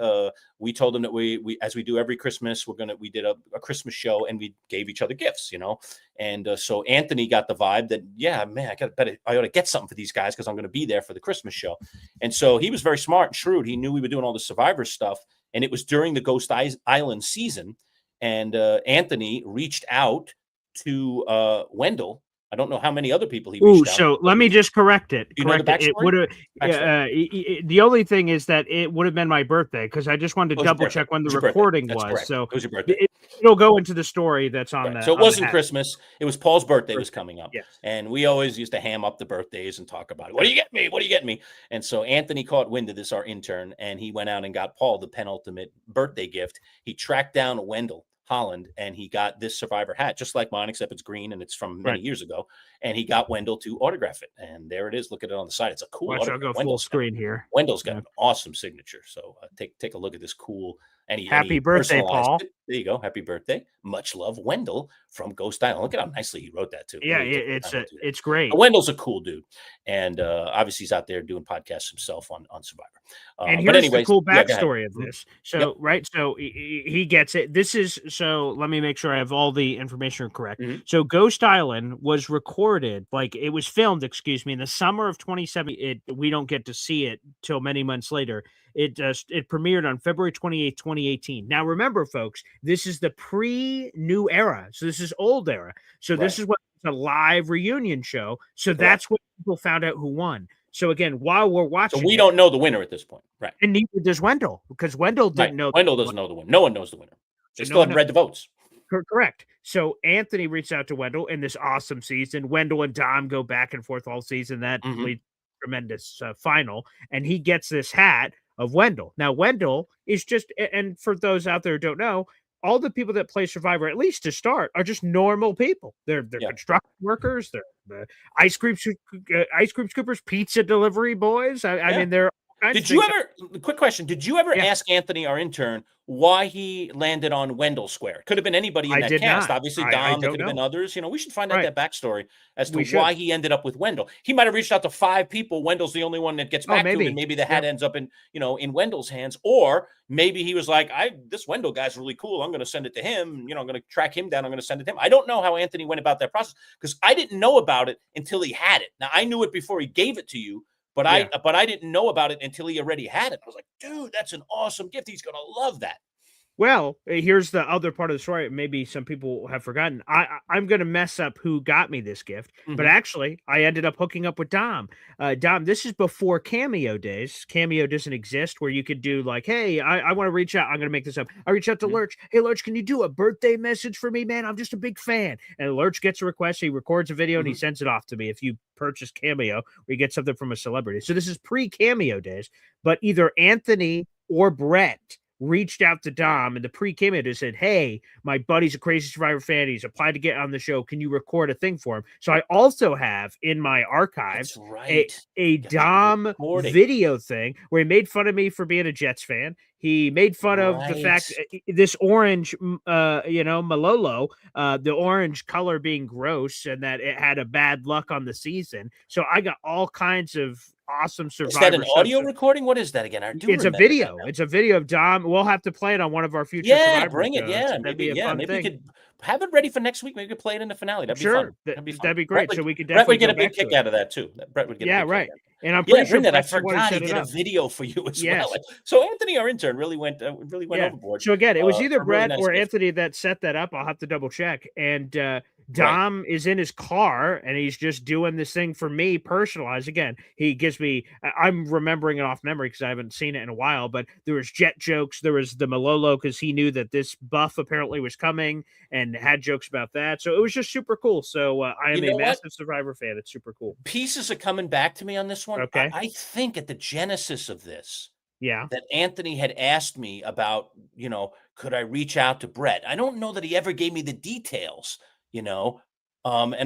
we told him that we as we do every Christmas, we did a Christmas show and we gave each other gifts, And so Anthony got the vibe that, yeah, man, I ought to get something for these guys because I'm going to be there for the Christmas show. And so he was very smart and shrewd. He knew we were doing all the Survivor stuff. And it was during the Ghost Island season. And Anthony reached out to Wendell. I don't know how many other people he reached out. So let me just correct it. You know the backstory? It would have. The only thing is that it would have been my birthday because I just wanted to double check when the recording was. Correct. So it was your birthday. It'll go into the story that's on that. So it wasn't Christmas. It was Paul's birthday was coming up. Yes. And we always used to ham up the birthdays and talk about it. What do you get me? What do you get me? And so Anthony caught wind of this, our intern, and he went out and got Paul the penultimate birthday gift. He tracked down Wendell Holland, and he got this Survivor hat, just like mine, except it's green and it's from many years ago. And he got Wendell to autograph it, and there it is. Look at it on the side. It's a cool. Watch, I'll go full screen here. Wendell's got an awesome signature. So take a look at this cool. Happy birthday, Paul. There you go. Happy birthday. Much love, Wendell from Ghost Island. Look at how nicely he wrote that too. Yeah, it's great. Wendell's a cool dude, and obviously he's out there doing podcasts himself on Survivor. And here's the cool backstory of this. So so he gets it. This is let me make sure I have all the information correct. Mm-hmm. So Ghost Island was recorded, it was filmed, in the summer of 2017. We don't get to see it till many months later. It premiered on February 28th, 2018. Now, remember, folks, this is the pre-new era. So this is old era. So this is what a live reunion show. So that's when people found out who won. So again, while we're watching, we don't know the winner at this point, right? And neither does Wendell, because Wendell didn't know. Wendell doesn't know the winner. No one knows the winner. They still haven't read the votes. Correct. So Anthony reached out to Wendell in this awesome season. Wendell and Dom go back and forth all season. That leads to a tremendous final, and he gets this hat of Wendell. Now, Wendell is just, and for those out there who don't know, all the people that play Survivor, at least to start, are just normal people. They're construction workers. They're ice cream scoopers, pizza delivery boys. I mean, they're all kinds Did of you things. ever? Quick question: Did you ever ask Anthony, our intern, why he landed on Wendell Square? Could have been anybody in I that did cast. not. Obviously, I Dom. There don't could have been know. others. We should find out Right. that backstory as to We why should. he ended up with Wendell. He might have reached out to 5 people. Wendell's the only one that gets back to him, and maybe the hat ends up in in Wendell's hands. Or maybe he was like, this Wendell guy's really cool. I'm going to send it to him. I'm going to track him down. I'm going to send it to him. I don't know how Anthony went about that process because I didn't know about it until he had it. Now I knew it before he gave it to you. But I didn't know about it until he already had it. I was like, dude, that's an awesome gift. He's going to love that. Well, here's the other part of the story. Maybe some people have forgotten. I'm going to mess up who got me this gift, but actually, I ended up hooking up with Dom. Dom, this is before Cameo days. Cameo doesn't exist where you could do like, hey, I want to reach out. I'm going to make this up. I reach out to Lurch. Hey, Lurch, can you do a birthday message for me, man? I'm just a big fan. And Lurch gets a request. He records a video and he sends it off to me. If you purchase Cameo, where you get something from a celebrity. So this is pre-Cameo days, but either Anthony or Bret reached out to Dom in the pre-Cameo and said, hey, my buddy's a crazy Survivor fan. He's applied to get on the show. Can you record a thing for him? So I also have in my archives a Dom video thing where he made fun of me for being a Jets fan. He made fun of the fact this orange, Malolo, the orange color being gross and that it had a bad luck on the season. So I got all kinds of awesome Survivor. Is that an audio recording? What is that again? It's a video. It's a video of Dom. We'll have to play it on one of our future Survivor bring it. shows. Yeah, maybe we could have it ready for next week. Maybe we could play it in the finale. That'd be fun. That'd be great. So we could Brett definitely would get a big kick out of that too. Brett would get a big kick out. And I'm pretty sure I forgot he did a video for you as well. So Anthony, our intern, really went overboard. So again, it was either Brett or Anthony that set that up. I'll have to double check. And Dom is in his car and he's just doing this thing for me personalized. Again, he gives me, I'm remembering it off memory because I haven't seen it in a while, but there was Jet jokes. There was the Malolo because he knew that this buff apparently was coming and had jokes about that. So it was just super cool. So I am a massive Survivor fan. It's super cool. Pieces are coming back to me on this one. Okay. I think at the genesis of this, that Anthony had asked me about, could I reach out to Brett? I don't know that he ever gave me the details, and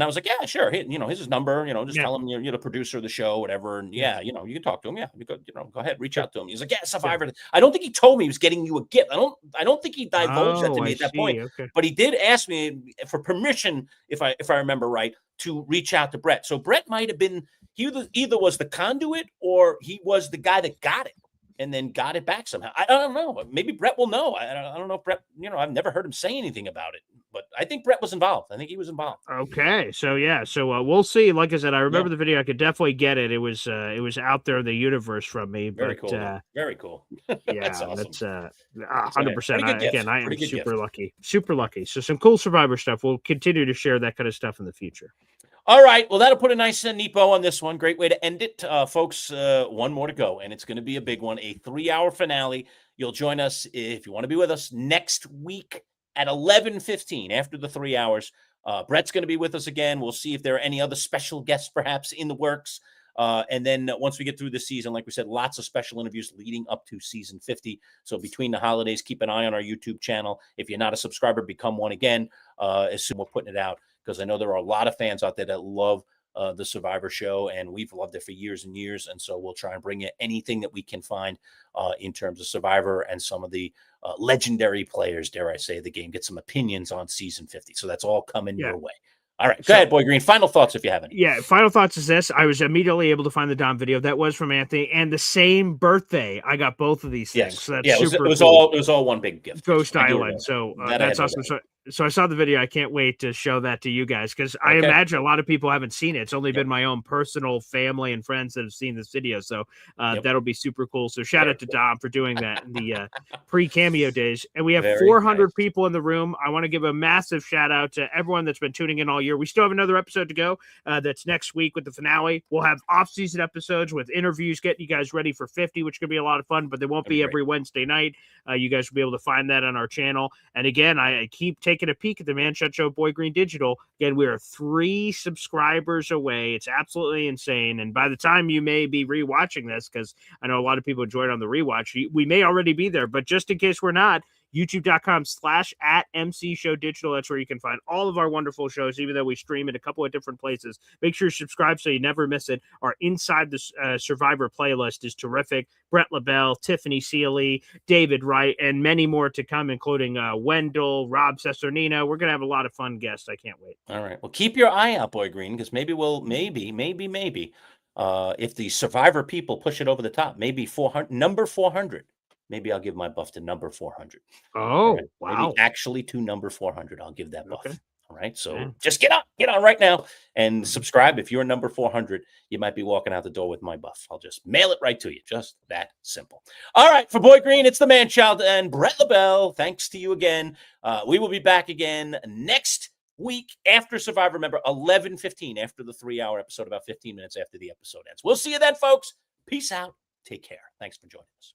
I was like, yeah, sure. Here's his number, just tell him you're the producer of the show, whatever. And you can talk to him. Yeah, go ahead, reach out to him. He's like, yeah, Survivor. I don't think he told me he was getting you a gift. I don't think he divulged that to me at that point. Okay. But he did ask me for permission, if I remember right, to reach out to Brett. So Brett might have been, he either was the conduit or he was the guy that got it and then got it back somehow. I don't know. Maybe Brett will know. I don't know if Brett, I've never heard him say anything about it, but I think Brett was involved. I think he was involved. Okay. So, we'll see. Like I said, I remember the video. I could definitely get it. It was out there in the universe from me. Very cool. Very cool. That's awesome. That's 100%. Again, I am super lucky. Super lucky. So some cool Survivor stuff. We'll continue to share that kind of stuff in the future. All right. Well, that'll put a nice neat bow on this one. Great way to end it. Folks, one more to go, and it's going to be a big one, a 3-hour finale. You'll join us, if you want to be with us, next week at 11:15 after the 3 hours. Brett's going to be with us again. We'll see if there are any other special guests perhaps in the works. And then once we get through the season, like we said, lots of special interviews leading up to season 50. So between the holidays, keep an eye on our YouTube channel. If you're not a subscriber, become one again as soon as we're putting it out. Because I know there are a lot of fans out there that love the Survivor show, and we've loved it for years and years. And so we'll try and bring you anything that we can find in terms of Survivor and some of the legendary players, dare I say, the game. Get some opinions on season 50. So that's all coming your way. All right. Go ahead, Boy Green. Final thoughts if you have any. Yeah. Final thoughts is this. I was immediately able to find the Dom video. That was from Anthony. And the same birthday, I got both of these things. Yes. So that's it was all one big gift. Ghost Island. So that's awesome. So I saw the video. I can't wait to show that to you guys because I imagine a lot of people haven't seen it. It's only been my own personal family and friends that have seen this video. So that'll be super cool. So shout out to Dom for doing that in the pre-Cameo days. And we have 400 people in the room. I want to give a massive shout out to everyone that's been tuning in all year. We still have another episode to go. That's next week with the finale. We'll have off-season episodes with interviews, getting you guys ready for 50, which is going to be a lot of fun, but they won't be every Wednesday night. You guys will be able to find that on our channel. And again, I keep taking a peek at the Manchild Show Boy Green Digital. Again, we are 3 subscribers away. It's absolutely insane. And by the time you may be rewatching this, because I know a lot of people enjoyed it on the rewatch, we may already be there, but just in case we're not, youtube.com/@MC Show Digital. That's where you can find all of our wonderful shows, even though we stream in a couple of different places. Make sure you subscribe so you never miss it. Our Inside the Survivor playlist is terrific. Bret LaBelle, Tiffany Seeley, David Wright, and many more to come, including Wendell, Rob Cesternino. We're going to have a lot of fun guests. I can't wait. All right. Well, keep your eye out, Boy Green, because maybe if the Survivor people push it over the top, maybe 400, number 400. Maybe I'll give my buff to number 400. Oh, right. wow. Maybe actually to number 400, I'll give that buff. Okay. All right. So Yeah. just get on right now and subscribe. If you're number 400, you might be walking out the door with my buff. I'll just mail it right to you. Just that simple. All right. For Boy Green, it's the Manchild and Bret LaBelle. Thanks to you again. We will be back again next week after Survivor. Remember, 11:15 after the 3-hour episode, about 15 minutes after the episode ends. We'll see you then, folks. Peace out. Take care. Thanks for joining us.